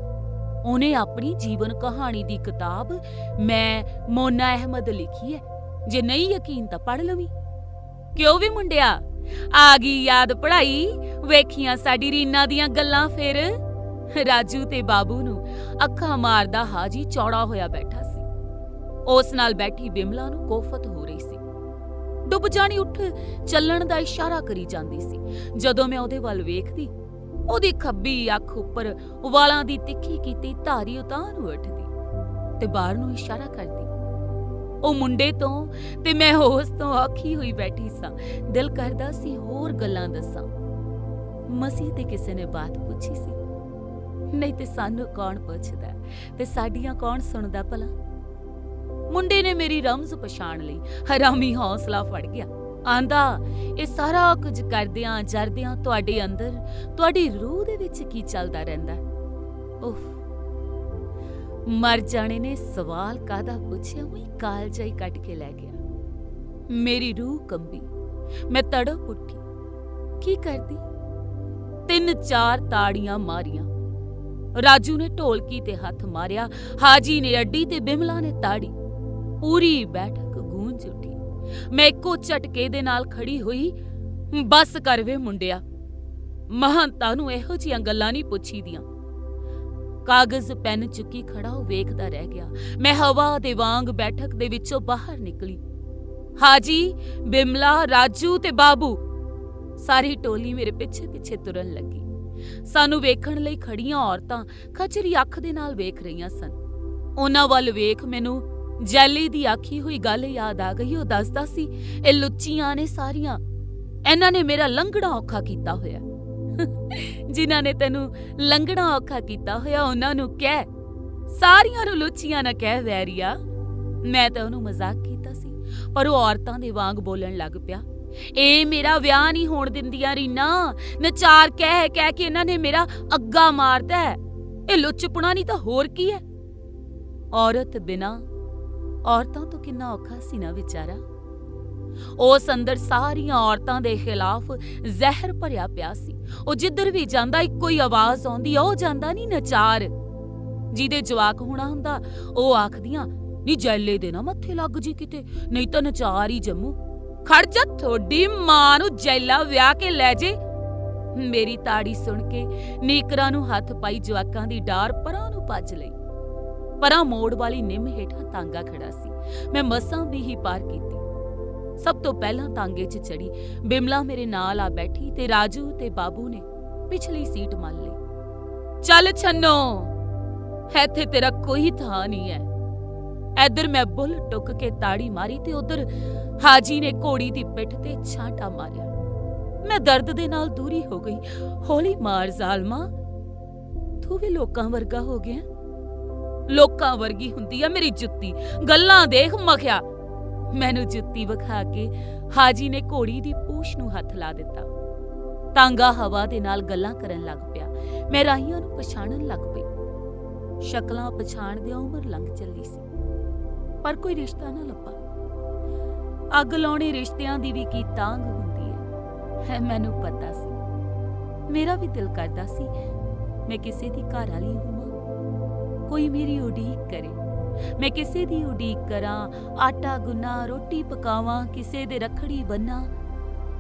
ਉਹਨੇ ਆਪਣੀ ਜੀਵਨ ਕਹਾਣੀ ਦੀ ਕਿਤਾਬ ਮੈਂ ਮੋਨਾ ਅਹਿਮਦ ਲਿਖੀ ਹੈ। ਜੇ ਨਹੀਂ ਯਕੀਨ ਤਾਂ ਪੜ੍ਹ ਲਵੀਂ। ਕਿਉਂ ਵੀ ਮੁੰਡਿਆ, ਆ ਗਈ ਯਾਦ ਪੜ੍ਹਾਈ? ਵੇਖੀਆਂ ਸਾਡੀ ਰੀਨਾ ਦੀਆਂ ਗੱਲਾਂ ਫਿਰ? ਰਾਜੂ ਤੇ ਬਾਬੂ ਨੂੰ ਅੱਖਾਂ ਮਾਰਦਾ ਹਾਜੀ ਚੌੜਾ ਹੋਇਆ ਬੈਠਾ ਸੀ। ਉਸ ਨਾਲ ਬੈਠੀ ਬਿਮਲਾ ਨੂੰ ਕੋਫਤ ਹੋ ਰਹੀ ਸੀ। ਡੁੱਬ ਜਾਣੀ ਉੱਠ ਚੱਲਣ ਦਾ ਇਸ਼ਾਰਾ ਕਰੀ ਜਾਂਦੀ ਸੀ। ਜਦੋਂ ਮੈਂ ਉਹਦੇ ਵੱਲ ਵੇਖਦੀ, ਉਹਦੀ ਖੱਬੀ ਅੱਖ ਉੱਪਰ ਵਾਲਾਂ ਦੀ ਤਿੱਖੀ ਕੀਤੀ ਧਾਰੀ ਉਤਾਂਹ ਨੂੰ ਉੱਠਦੀ ਤੇ ਬਾਹਰ ਨੂੰ ਇਸ਼ਾਰਾ ਕਰਦੀ। ਉਹ ਮੁੰਡੇ ਤੋਂ ਤੇ ਮੈਂ ਉਸ ਤੋਂ ਔਖੀ ਹੋਈ ਬੈਠੀ ਸਾਂ। ਦਿਲ ਕਰਦਾ ਸੀ ਹੋਰ ਗੱਲਾਂ ਦੱਸਾਂ। ਮਸੀਹ ਤੇ ਕਿਸੇ ਨੇ ਬਾਤ ਪੁੱਛੀ ਸੀ, ਨਹੀਂ ਤੇ ਸਾਨੂੰ ਕੌਣ ਪੁੱਛਦਾ ਤੇ ਸਾਡੀਆਂ ਕੌਣ ਸੁਣਦਾ ਭਲਾ? ਮੁੰਡੇ ਨੇ ਮੇਰੀ ਰਮਜ਼ ਪਛਾਣ ਲਈ। ਹਰਾਮੀ ਹੌਸਲਾ ਫੜ ਗਿਆ। ਆਂਦਾ, ਇਹ ਸਾਰਾ ਕੁਝ ਕਰਦਿਆਂ ਜਰਦਿਆਂ ਤੁਹਾਡੇ ਅੰਦਰ, ਤੁਹਾਡੀ ਰੂਹ ਦੇ ਵਿੱਚ ਕੀ ਚੱਲਦਾ ਰਹਿੰਦਾ? ਉਫ, ਮਰ ਜਾਣੇ ਨੇ ਸਵਾਲ ਕਾਹਦਾ ਪੁੱਛਿਆ, ਉਹੀ ਕਾਲਜਾ ਹੀ ਕੱਢ ਕੇ ਲੈ ਗਿਆ। ਮੇਰੀ ਰੂਹ ਕੰਬੀ, ਮੈਂ ਤੜਪ ਉੱਠੀ। ਕੀ ਕਰਦੀ? 3-4 ਤਾੜੀਆਂ ਮਾਰੀਆਂ। ਰਾਜੂ ਨੇ ਢੋਲਕੀ ਤੇ ਹੱਥ ਮਾਰਿਆ, ਹਾਜੀ ਨੇ ਅੱਡੀ ਤੇ ਬਿਮਲਾ ਨੇ ਤਾੜੀ। ਪੂਰੀ ਬੈਠਕ ਗੂੰਜ ਉੱਠੀ। ਮੈਂ ਇੱਕੋ ਝਟਕੇ ਦੇ ਨਾਲ ਖੜੀ ਹੋਈ। ਬੱਸ ਕਰ ਵੇ ਮੁੰਡਿਆ, ਮਹੰਤਾਂ ਨੂੰ ਇਹੋ ਜਿਹੀਆਂ ਗੱਲਾਂ ਨਹੀਂ ਪੁੱਛੀਦੀਆਂ। ਕਾਗਜ਼ ਪੈਨ ਚੁੱਕੀ ਖੜਾ ਉਹ ਵੇਖਦਾ ਰਹਿ ਗਿਆ। ਮੈਂ ਹਵਾ ਦੇ ਵਾਂਗ ਬੈਠਕ ਦੇ ਵਿੱਚੋਂ ਬਾਹਰ ਨਿਕਲੀ। ਹਾਜੀ, ਬਿਮਲਾ, ਰਾਜੂ ਤੇ ਬਾਬੂ, ਸਾਰੀ ਟੋਲੀ ਮੇਰੇ ਪਿੱਛੇ ਪਿੱਛੇ ਤੁਰਨ ਲੱਗੀ। ਸਾਨੂੰ ਵੇਖਣ ਲਈ ਖੜੀਆਂ ਔਰਤਾਂ ਖਚਰੀ ਅੱਖ ਦੇ ਨਾਲ ਵੇਖ ਰਹੀਆਂ ਸਨ। ਉਹਨਾਂ ਵੱਲ ਵੇਖ ਮੈਨੂੰ ਜੈਲੀ ਦੀ ਆਖੀ ਹੋਈ ਗੱਲ ਯਾਦ ਆ ਗਈ। ਉਹ ਦੱਸਦਾ ਸੀ, ਇਹ ਲੁੱਚੀਆਂ ਨੇ ਸਾਰੀਆਂ, ਇਹਨਾਂ ਨੇ ਮੇਰਾ ਲੰਘਣਾ ਔਖਾ ਕੀਤਾ ਹੋਇਆ। ਜਿਨ੍ਹਾਂ ਨੇ ਤੈਨੂੰ ਲੰਘਣਾ ਔਖਾ ਕੀਤਾ ਹੋਇਆ ਉਹਨਾਂ ਨੂੰ ਕਹਿ, ਸਾਰੀਆਂ ਨੂੰ ਲੁੱਚੀਆਂ ਨਾ ਕਹਿ ਵੈਰੀਆ। ਮੈਂ ਤਾਂ ਉਹਨੂੰ ਮਜ਼ਾਕ ਕੀਤਾ ਸੀ, ਪਰ ਉਹ ਔਰਤਾਂ ਦੇ ਵਾਂਗ ਬੋਲਣ ਲੱਗ ਪਿਆ। ਇਹ ਮੇਰਾ ਵਿਆਹ ਨਹੀਂ ਹੋਣ ਦਿੰਦੀਆਂ ਰੀਨਾ, ਨਚਾਰ ਕਹਿ ਕਹਿ ਕੇ ਇਹਨਾਂ ਨੇ ਮੇਰਾ ਅੱਗਾ ਮਾਰਦਾ। ਇਹ ਲੁੱਚਪੁਣਾ ਨਹੀਂ ਤਾਂ ਹੋਰ ਕੀ ਹੈ? ਔਰਤ ਬਿਨਾਂ ਔਰਤਾਂ ਤੋਂ ਕਿੰਨਾ ਔਖਾ ਸੀ ਨਾ ਵਿਚਾਰਾ। ਉਸ ਅੰਦਰ ਸਾਰੀਆਂ ਔਰਤਾਂ ਦੇ ਖਿਲਾਫ ਜ਼ਹਿਰ ਭਰਿਆ ਪਿਆ ਸੀ। ਉਹ ਜਿੱਧਰ ਵੀ ਜਾਂਦਾ ਇੱਕੋ ਹੀ ਆਵਾਜ਼ ਆਉਂਦੀ, ਉਹ ਜਾਂਦਾ ਨਹੀਂ ਨਚਾਰ। ਜਿਹਦੇ ਜਵਾਕ ਹੋਣਾ ਹੁੰਦਾ ਉਹ ਆਖਦੀਆਂ, ਨਹੀਂ ਜੈਲੇ ਦੇ ਨਾ ਮੱਥੇ ਲੱਗ ਜੀ ਕਿਤੇ, ਨਹੀਂ ਤਾਂ ਨਚਾਰ ਹੀ ਜੰਮੂ। ਖੜ ਜਾ, ਤੁਹਾਡੀ ਮਾਂ ਨੂੰ ਜੈਲਾ ਵਿਆਹ ਕੇ ਲੈ ਜੇ। ਮੇਰੀ ਤਾੜੀ ਸੁਣ ਕੇ ਨੀਕਰਾਂ ਨੂੰ ਹੱਥ ਪਾਈ ਜਵਾਕਾਂ ਦੀ ਡਾਰ ਪਰਾਂ ਨੂੰ ਭੱਜ ਲਈ। ਪਰਾਂ ਮੋੜ ਵਾਲੀ ਨਿੰਮ ਹੇਠਾਂ ਤਾਂਗਾ ਖੜਾ ਸੀ। ਮੈਂ ਮਸਾਂ ਵੀ ਹੀ ਪਾਰ ਕੀਤੀ। ਸਭ ਤੋਂ ਪਹਿਲਾਂ ਤਾਂਗੇ 'ਚ ਚੜੀ ਬਿਮਲਾ ਮੇਰੇ ਨਾਲ ਆ ਬੈਠੀ ਤੇ ਰਾਜੂ ਤੇ ਬਾਬੂ ਨੇ ਪਿਛਲੀ ਸੀਟ ਮੰਨ ਲਈ। ਚੱਲ ਛੰਨੋ, ਇੱਥੇ ਤੇਰਾ ਕੋਈ ਥਾਂ ਨਹੀਂ ਹੈ। ਇੱਧਰ ਮੈਂ ਬੁੱਲ ਟੁੱਕ ਕੇ ਤਾੜੀ ਮਾਰੀ ਤੇ ਉਧਰ ਹਾਜੀ ਨੇ ਘੋੜੀ ਦੀ ਪਿੱਠ ਤੇ ਛਾਂਟਾ ਮਾਰਿਆ। ਮੈਂ ਦਰਦ ਦੇ ਨਾਲ ਦੂਰੀ ਹੋ ਗਈ। ਹੌਲੀ ਮਾਰ ਜ਼ਾਲਮਾ, ਤੂੰ ਵੀ ਲੋਕਾਂ ਵਰਗਾ ਹੋ ਗਿਆ। ਲੋਕਾਂ ਵਰਗੀ ਹੁੰਦੀ ਆ ਮੇਰੀ ਜੁੱਤੀ, ਗੱਲਾਂ ਦੇਖ ਮਖਿਆ। ਮੈਨੂੰ ਜੁੱਤੀ ਵਿਖਾ ਕੇ ਹਾਜੀ ਨੇ ਘੋੜੀ ਦੀ ਪੂਛ ਨੂੰ ਹੱਥ ਲਾ ਦਿੱਤਾ। ਤਾਂਗਾ ਹਵਾ ਦੇ ਨਾਲ ਗੱਲਾਂ ਕਰਨ ਲੱਗ ਪਿਆ। ਮੈਂ ਰਾਹੀਆਂ ਨੂੰ ਪਛਾਣਨ ਲੱਗ ਪਈ। ਸ਼ਕਲਾਂ ਪਛਾਣਦਿਆਂ ਉਮਰ ਲੰਘ ਚੱਲੀ ਸੀ, ਪਰ ਕੋਈ ਰਿਸ਼ਤਾ ਨਾ ਲੱਭਾ। ਅੱਗ ਲਾਉਣੇ ਰਿਸ਼ਤਿਆਂ ਦੀ ਵੀ ਕੀ ਤਾਂਗ ਹੁੰਦੀ ਹੈ, ਮੈਨੂੰ ਪਤਾ ਸੀ। ਮੇਰਾ ਵੀ ਦਿਲ ਕਰਦਾ ਸੀ ਮੈਂ ਕਿਸੇ ਦੀ ਘਰ ਵਾਲੀ ਹੋਵਾਂ, ਕੋਈ ਮੇਰੀ ਉਡੀਕ ਕਰੇ। ਮੈਂ ਕਿਸੇ ਦੀ ਉਡੀਕ ਕਰਾਂ, ਆਟਾ ਗੁੰਨਾਂ, ਰੋਟੀ ਪਕਾਵਾਂ, ਕਿਸੇ ਦੇ ਰੱਖੜੀ ਬੰਨਾਂ,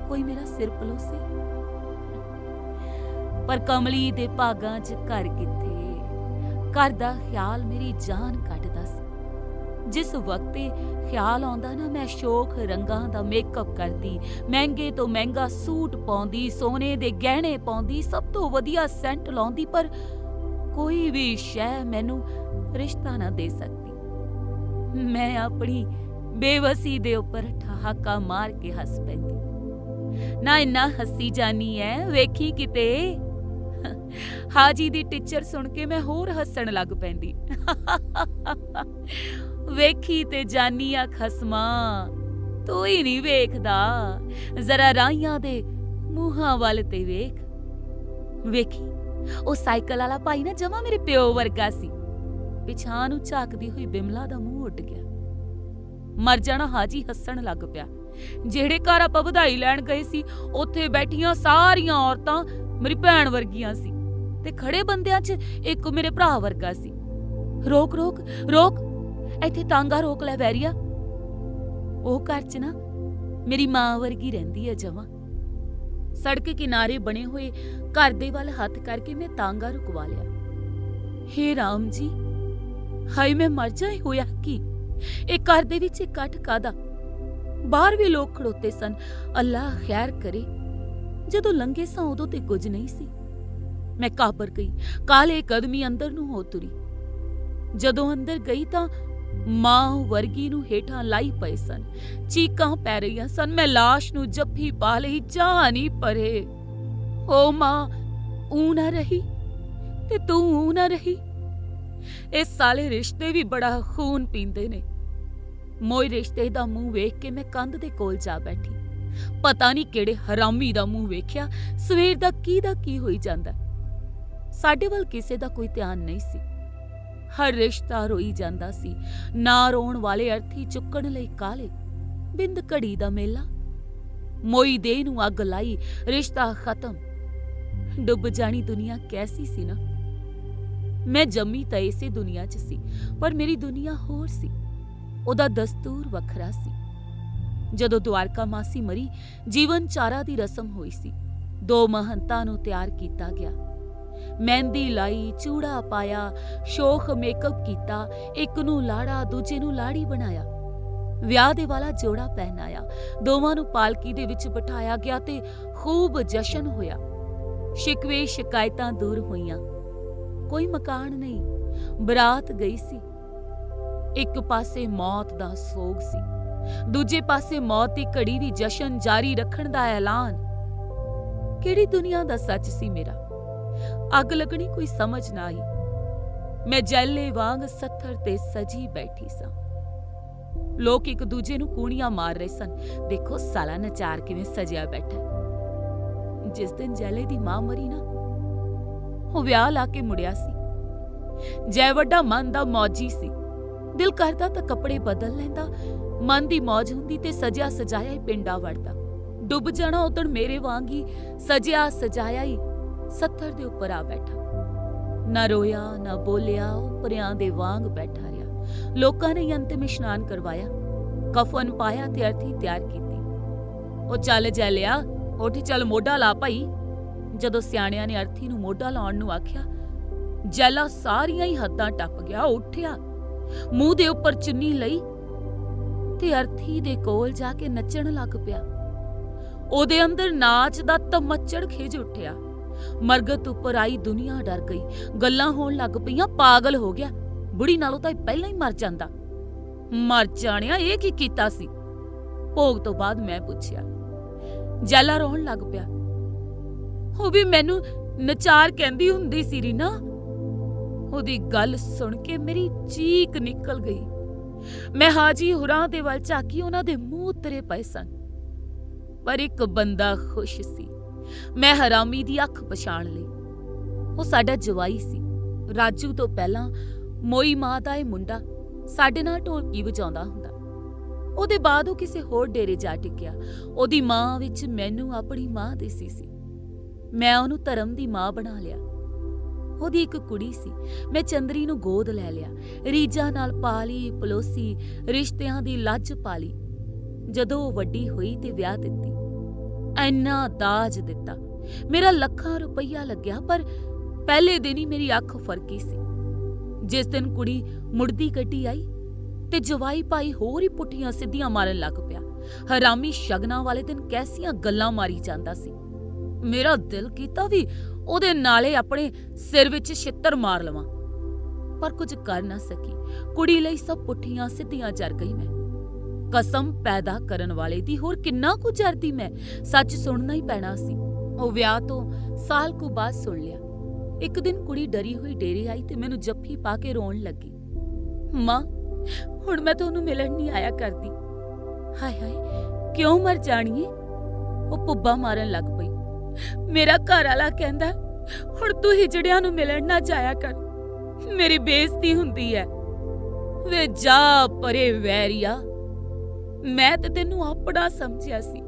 ਕੋਈ ਮੇਰਾ ਸਿਰ ਪਲੋਸੇ। ਪਰ ਕਮਲੀ ਦੇ ਭਾਗਾਂ 'ਚ ਘਰ ਕਿੱਥੇ। ਘਰ ਦਾ ਖਿਆਲ ਮੇਰੀ ਜਾਨ ਕੱਢਦਾ ਸੀ। ਜਿਸ ਵਕਤ ਇਹ ਖਿਆਲ ਆਉਂਦਾ ਨਾ, ਮੈਂ ਸ਼ੌਕ ਰੰਗਾਂ ਦਾ ਮੇਕਅਪ ਕਰਦੀ, ਮਹਿੰਗੇ ਤੋਂ ਮਹਿੰਗਾ ਸੂਟ ਪਾਉਂਦੀ, ਸੋਨੇ ਦੇ ਗਹਿਣੇ ਪਾਉਂਦੀ, ਸਭ ਤੋਂ ਵਧੀਆ ਸੈਂਟ ਲਾਉਂਦੀ, ਪਰ ਕੋਈ ਵੀ ਸ਼ੈ ਮੈਨੂੰ ਰਿਸ਼ਤਾ ਨਾ ਦੇ ਸਕਦੀ। ਮੈਂ ਆਪਣੀ ਬੇਵਸੀ ਦੇ ਉੱਪਰ ਠਹਾਕਾ ਮਾਰ ਕੇ ਹੱਸ ਪੈਂਦੀ। ਨਾ ਇੰਨਾ ਹੱਸੀ ਜਾਨੀ ਐ, ਵੇਖੀ ਕਿਤੇ। ਹਾਜੀ ਦੀ ਟੀਚਰ ਸੁਣ ਕੇ ਮੈਂ ਹੋਰ ਹੱਸਣ ਲੱਗ ਪੈਂਦੀ। ਵੇਖੀ ਤੇ ਜਾਨੀ ਆ ਖਸਮਾ, ਤੂੰ ਹੀ ਨਹੀਂ ਵੇਖਦਾ। ਜ਼ਰਾ ਰਾਹੀਆਂ ਦੇ ਮੂੰਹਾਂ ਵੱਲ ਤੇ ਵੇਖ। ਵੇਖੀ ਉਹ ਸਾਈਕਲ ਵਾਲਾ ਭਾਈ ਨਾ ਜਮਾਂ ਮੇਰੇ ਪਿਓ ਵਰਗਾ ਸੀ। ਪਿਛਾਂ ਨੂੰ ਝਾਕਦੀ ਹੋਈ ਬਿਮਲਾ ਦਾ ਮੂੰਹ ਉੱਡ ਗਿਆ। ਮਰ ਜਾਣਾ। ਹਾਜੀ ਹੱਸਣ ਲੱਗ ਪਿਆ। ਜਿਹੜੇ ਘਰ ਆਪਾਂ ਵਧਾਈ ਲੈਣ ਗਏ ਸੀ, ਉੱਥੇ ਬੈਠੀਆਂ ਸਾਰੀਆਂ ਔਰਤਾਂ ਮੇਰੀ ਭੈਣ ਵਰਗੀਆਂ ਸੀ ਤੇ ਖੜੇ ਬੰਦਿਆਂ 'ਚ ਇੱਕ ਮੇਰੇ ਭਰਾ ਵਰਗਾ ਸੀ। ਰੋਕ ਰੋਕ ਰੋਕ, ਇੱਥੇ ਤਾਂਗਾ ਰੋਕ ਲੈ ਵੈਰੀਆ। ਉਹ ਘਰ 'ਚ ਨਾ ਮੇਰੀ ਮਾਂ ਵਰਗੀ ਰਹਿੰਦੀ ਹੈ ਜਮਾਂ। ਸੜਕ ਕਿਨਾਰੇ ਬਣੇ ਹੋਏ ਘਰ ਦੇ ਵੱਲ ਹੱਥ ਕਰਕੇ ਮੈਂ ਤਾਂਗਾ ਰੁਕਵਾ ਲਿਆ। ਹੇ ਰਾਮ ਜੀ, ਹਾਏ ਮੈਂ ਮਰ ਜਾਏ। ਹੋਇਆ ਕੀ? ਇਹ ਘਰ ਦੇ ਵਿੱਚ ਇਕੱਠ ਕਾਹਦਾ? ਬਾਹਰ ਵੀ ਲੋਕ ਖੜੋਤੇ ਸਨ। ਅੱਲਾ ਖੈਰ ਕਰੇ। ਜਦੋਂ ਲੰਘੇ ਸਾਂ ਉਦੋਂ ਤੇ ਕੁਝ ਨਹੀਂ ਸੀ। ਮੈਂ ਕਾਬਰ ਗਈ, ਕਾਲੇ ਕਦਮੀ ਅੰਦਰ ਨੂੰ ਹੋ ਤੁਰੀ। ਜਦੋਂ ਅੰਦਰ ਗਈ ਤਾਂ ਮਾਂ ਵਰਗੀ ਨੂੰ ਹੇਠਾਂ ਲਾਈ ਪਏ ਸਨ। ਚੀਕਾਂ ਪੈ ਰਹੀਆਂ ਸਨ। ਮੈਂ ਲਾਸ਼ ਨੂੰ ਜੱਫੀ ਪਾ ਲਈ। ਚਾਹ ਨਹੀਂ ਪਰੇ। ਓ ਮਾਂ, ਊ ਨਾ ਰਹੀ ਤੇ ਤੂੰ ਊ ਨਾ ਰਹੀ। ਇਹ ਸਾਲੇ ਰਿਸ਼ਤੇ ਵੀ ਬੜਾ ਖੂਨ ਪੀਂਦੇ ਨੇ। ਮੋਏ ਰਿਸ਼ਤੇ ਦਾ ਮੂੰਹ ਵੇਖ ਕੇ ਮੈਂ ਕੰਧ ਦੇ ਕੋਲ ਜਾ ਬੈਠੀ। ਪਤਾ ਨਹੀਂ ਕਿਹੜੇ ਹਰਾਮੀ ਦਾ ਮੂੰਹ ਵੇਖਿਆ। ਸਵੇਰ ਦਾ ਕੀ ਹੋਈ ਜਾਂਦਾ। ਸਾਡੇ ਵੱਲ ਕਿਸੇ ਦਾ ਕੋਈ ਧਿਆਨ ਨਹੀਂ ਸੀ। ਹਰ ਰਿਸ਼ਤਾ ਰੋਈ ਜਾਂਦਾ ਸੀ। ਨਾ ਰੋਣ ਵਾਲੇ ਅਰਥੀ ਚੁੱਕਣ ਲਈ ਕਾਲੇ। ਬਿੰਦ ਘੜੀ ਦਾ ਮੇਲਾ। ਮੋਈ ਦੇ ਨੂੰ ਅੱਗ ਲਾਈ, ਰਿਸ਼ਤਾ ਖਤਮ। ਡੁੱਬ ਜਾਣੀ ਦੁਨੀਆ ਕੈਸੀ ਸੀ ਨਾ। ਮੈਂ ਜੰਮੀ ਤਾਂ ਇਸੇ ਦੁਨੀਆ 'ਚ ਸੀ, ਪਰ ਮੇਰੀ ਦੁਨੀਆ ਹੋਰ ਸੀ। ਉਹਦਾ ਦਸਤੂਰ ਵੱਖਰਾ ਸੀ। ਜਦੋਂ ਦੁਆਰਕਾ ਮਾਸੀ ਮਰੀ, ਜੀਵਨ ਚਾਰਾ ਦੀ ਰਸਮ ਹੋਈ ਸੀ। 2 ਮਹੰਤਾਂ ਨੂੰ ਤਿਆਰ ਕੀਤਾ ਗਿਆ। ਮਹਿੰਦੀ ਲਾਈ, ਚੂੜਾ ਪਾਇਆ, ਸ਼ੋਖ ਮੇਕਅਪ ਕੀਤਾ। ਇੱਕ ਨੂੰ ਲਾੜਾ, ਦੂਜੇ ਨੂੰ ਲਾੜੀ ਬਣਾਇਆ। ਵਿਆਹ ਦੇ ਵਾਲਾ ਜੋੜਾ ਪਹਿਨਾਇਆ। ਦੋਵਾਂ ਨੂੰ ਪਾਲਕੀ ਦੇ ਵਿੱਚ ਬਿਠਾਇਆ ਗਿਆ ਤੇ ਖੂਬ ਜਸ਼ਨ ਹੋਇਆ। ਸ਼ਿਕਵੇ ਸ਼ਿਕਾਇਤਾਂ ਦੂਰ ਹੋਈਆਂ। ਕੋਈ ਮਕਾਨ ਨਹੀਂ। ਬਰਾਤ ਗਈ ਸੀ। ਇੱਕ ਪਾਸੇ ਮੌਤ ਦਾ ਸੋਗ ਸੀ, ਦੂਜੇ ਪਾਸੇ ਮੌਤ ਦੀ ਘੜੀ ਵੀ ਜਸ਼ਨ ਜਾਰੀ ਰੱਖਣ ਦਾ ਐਲਾਨ। ਕਿਹੜੀ ਦੁਨੀਆ ਦਾ ਸੱਚ ਸੀ ਮੇਰਾ? ਅੱਗ ਲੱਗਣੀ ਕੋਈ ਸਮਝ ਨਾ ਆਈ। ਮੈਂ ਜੈਲੇ ਵਾਂਗ ਸੱਥਰ ਤੇ ਸਜੀ ਬੈਠੀ ਸਾਂ। ਲੋਕ ਇੱਕ ਦੂਜੇ ਨੂੰ ਕੂਣੀਆਂ ਮਾਰ ਰਹੇ ਸਨ। ਦੇਖੋ ਸਾਲਾ ਨਚਾਰ ਕਿਵੇਂ ਸਜਿਆ ਬੈਠਾ। ਜਿਸ ਦਿਨ ਜੈਲੇ ਦੀ ਮਾਂ ਮਰੀ ਨਾ, ਉਹ ਵਿਆਹ ਲਾ ਕੇ ਮੁੜਿਆ ਸੀ। ਜੈ ਵੱਡਾ ਮਨ ਦਾ ਮੌਜੀ ਸੀ। ਦਿਲ ਕਰਦਾ ਤਾਂ ਕੱਪੜੇ ਬਦਲ ਲੈਂਦਾ। ਮਨ ਦੀ ਮੌਜ ਹੁੰਦੀ ਤੇ ਸਜਿਆ ਸਜਾਇਆ ਹੀ ਪਿੰਡਾ ਵੜਦਾ। ਡੁੱਬ ਜਾਣਾ ਉਦਣ ਮੇਰੇ ਵਾਂਗ ਹੀ ਸਜਿਆ ਸਜਾਇਆ ਹੀ ਸੱਥਰ ਦੇ ਉੱਪਰ ਆ ਬੈਠਾ। ਨਾ ਰੋਇਆ ਨਾ ਬੋਲਿਆ, ਉਪਰਿਆਂ ਦੇ ਵਾਂਗ ਬੈਠਾ ਰਿਹਾ। ਲੋਕਾਂ ਨੇ ਅੰਤਿਮ ਇਸ਼ਨਾਨ ਕਰਵਾਇਆ, ਕਫਨ ਪਾਇਆ ਤੇ ਅਰਥੀ ਤਿਆਰ ਕੀਤੀ। ਉਹ ਚੱਲ ਜੈਲਿਆ, ਉੱਠ ਚੱਲ, ਮੋਢਾ ਲਾ ਭਾਈ। ਜਦੋਂ ਸਿਆਣਿਆਂ ਨੇ ਅਰਥੀ ਨੂੰ ਮੋਢਾ ਲਾਉਣ ਨੂੰ ਆਖਿਆ, ਜੈਲਾ ਸਾਰੀਆਂ ਹੀ ਹੱਦਾਂ ਟੱਪ ਗਿਆ। ਉੱਠਿਆ, ਮੂੰਹ ਦੇ ਉੱਪਰ ਚੁੰਨੀ ਲਈ ਤੇ ਅਰਥੀ ਦੇ ਕੋਲ ਜਾ ਕੇ ਨੱਚਣ ਲੱਗ ਪਿਆ। ਉਹਦੇ ਅੰਦਰ ਨਾਚ ਦਾ ਤਮੱਚੜ ਖਿਜ ਉੱਠਿਆ। ਮਰਗਤ ਉੱਪਰ ਆਈ ਦੁਨੀਆ ਡਰ ਗਈ। ਗੱਲਾਂ ਹੋਣ ਲੱਗ ਪਈਆਂ, ਪਾਗਲ ਹੋ ਗਿਆ, ਬੁੜੀ ਨਾਲੋਂ ਤਾਂ ਇਹ ਪਹਿਲਾਂ ਹੀ ਮਰ ਜਾਂਦਾ। ਮਰ ਜਾਣਿਆ, ਇਹ ਕੀ ਕੀਤਾ ਸੀ? ਭੋਗ ਤੋਂ ਬਾਅਦ ਮੈਂ ਪੁੱਛਿਆ। ਜੈਲਾ ਰੋਣ ਲੱਗ ਪਿਆ। ਉਹ ਵੀ ਮੈਨੂੰ ਨਚਾਰ ਕਹਿੰਦੀ ਹੁੰਦੀ ਸੀ ਰੀਨਾ। ਉਹਦੀ ਗੱਲ ਸੁਣ ਕੇ ਮੇਰੀ ਚੀਕ ਨਿਕਲ ਗਈ। ਮੈਂ ਹਾਜੀ ਹੁਰਾਂ ਦੇ ਵੱਲ ਝਾਕੀ, ਉਹਨਾਂ ਦੇ ਮੂੰਹ ਉਤਰੇ ਪਏ ਸਨ, ਪਰ ਇੱਕ ਬੰਦਾ ਖੁਸ਼ ਸੀ। ਮੈਂ ਹਰਾਮੀ ਦੀ ਅੱਖ ਪਛਾਣ ਲਈ। ਉਹ ਸਾਡਾ ਜਵਾਈ ਸੀ। ਰਾਜੂ ਤੋਂ ਪਹਿਲਾਂ ਮੋਈ ਮਾਂ ਦਾ ਇਹ ਮੁੰਡਾ ਸਾਡੇ ਨਾਲ ਢੋਲਕੀ ਵਜਾਉਂਦਾ ਹੁੰਦਾ। ਉਹਦੇ ਬਾਅਦ ਉਹ ਕਿਸੇ ਹੋਰ ਡੇਰੇ ਜਾ ਟਿਕਿਆ। ਉਹਦੀ ਮਾਂ ਵਿੱਚ ਮੈਨੂੰ ਆਪਣੀ ਮਾਂ ਦਿਸੀ ਸੀ। ਮੈਂ ਉਹਨੂੰ ਧਰਮ ਦੀ ਮਾਂ ਬਣਾ ਲਿਆ। ਉਹਦੀ ਇੱਕ ਕੁੜੀ ਸੀ। ਮੈਂ ਚੰਦਰੀ ਨੂੰ ਗੋਦ ਲੈ ਲਿਆ, ਰੀਝਾਂ ਨਾਲ ਪਾਲੀ ਪਲੋਸੀ, ਰਿਸ਼ਤਿਆਂ ਦੀ ਲੱਜ ਪਾਲੀ। ਜਦੋਂ ਉਹ ਵੱਡੀ ਹੋਈ ਤੇ ਵਿਆਹ ਦਿੱਤੀ, ਇੰਨਾ ਦਾਜ ਦਿੱਤਾ, ਮੇਰਾ ਲੱਖਾਂ ਰੁਪਈਆ ਲੱਗਿਆ, ਪਰ ਪਹਿਲੇ ਦਿਨ ਹੀ ਮੇਰੀ ਅੱਖ ਫਰਕੀ ਸੀ। ਜਿਸ ਦਿਨ ਕੁੜੀ ਮੁੜਦੀ ਗੱਡੀ ਆਈ ਤੇ ਜਵਾਈ ਭਾਈ ਹੋਰ ਹੀ ਪੁੱਠੀਆਂ ਸਿੱਧੀਆਂ ਮਾਰਨ ਲੱਗ ਪਿਆ। ਹਰਾਮੀ ਸ਼ਗਨਾਂ ਵਾਲੇ ਦਿਨ ਕੈਸੀਆਂ ਗੱਲਾਂ ਮਾਰੀ ਜਾਂਦਾ ਸੀ। ਮੇਰਾ ਦਿਲ ਕੀਤਾ ਵੀ ਉਹਦੇ ਨਾਲੇ ਆਪਣੇ ਸਿਰ ਵਿੱਚ ਛਿੱਤਰ ਮਾਰ ਲਵਾਂ, ਪਰ ਕੁਝ ਕਰ ਨਾ ਸਕੀ। ਕੁੜੀ ਲਈ ਸਭ ਪੁੱਠੀਆਂ ਸਿੱਧੀਆਂ ਜਰ ਗਈ ਮੈਂ। ਕਸਮ ਪੈਦਾ ਕਰਨ ਵਾਲੇ ਦੀ, ਹੋਰ ਕਿੰਨਾ ਕੁ ਜਰਦੀ ਮੈਂ। ਸੱਚ ਸੁਣਨਾ ਹੀ ਪੈਣਾ ਸੀ। ਉਹ ਵਿਆਹ ਤੋਂ ਸਾਲ ਕੁ ਬਾਅਦ ਸੁਣ ਲਿਆ। ਇੱਕ ਦਿਨ ਕੁੜੀ ਡਰੀ ਹੋਈ ਡੇਰੇ ਆਈ ਤੇ ਮੈਨੂੰ ਜੱਫੀ ਪਾ ਕੇ ਰੋਣ ਲੱਗੀ। ਮਾਂ, ਹੁਣ ਮੈਂ ਤੁਹਾਨੂੰ ਮਿਲਣ ਨਹੀਂ ਆਇਆ ਕਰਦੀ। ਹਾਏ ਹਾਏ, ਕਿਉਂ ਮਰ ਜਾਣੀਏ? ਉਹ ਪੁੱਬਾ ਮਾਰਨ ਲੱਗ ਪਈ। ਮੇਰਾ ਘਰ ਵਾਲਾ ਕਹਿੰਦਾ, ਹੁਣ ਤੂੰ ਹਿਜੜਿਆਂ ਨੂੰ ਮਿਲਣ ਨਾ ਜਾਇਆ ਕਰ, ਮੇਰੀ ਬੇਇੱਜ਼ਤੀ ਹੁੰਦੀ ਹੈ। ਵੇ ਜਾ ਪਰੇ ਵੈਰੀਆ, ਮੈਂ ਤੇ ਤੈਨੂੰ ਆਪਣਾ ਸਮਝਿਆ ਸੀ।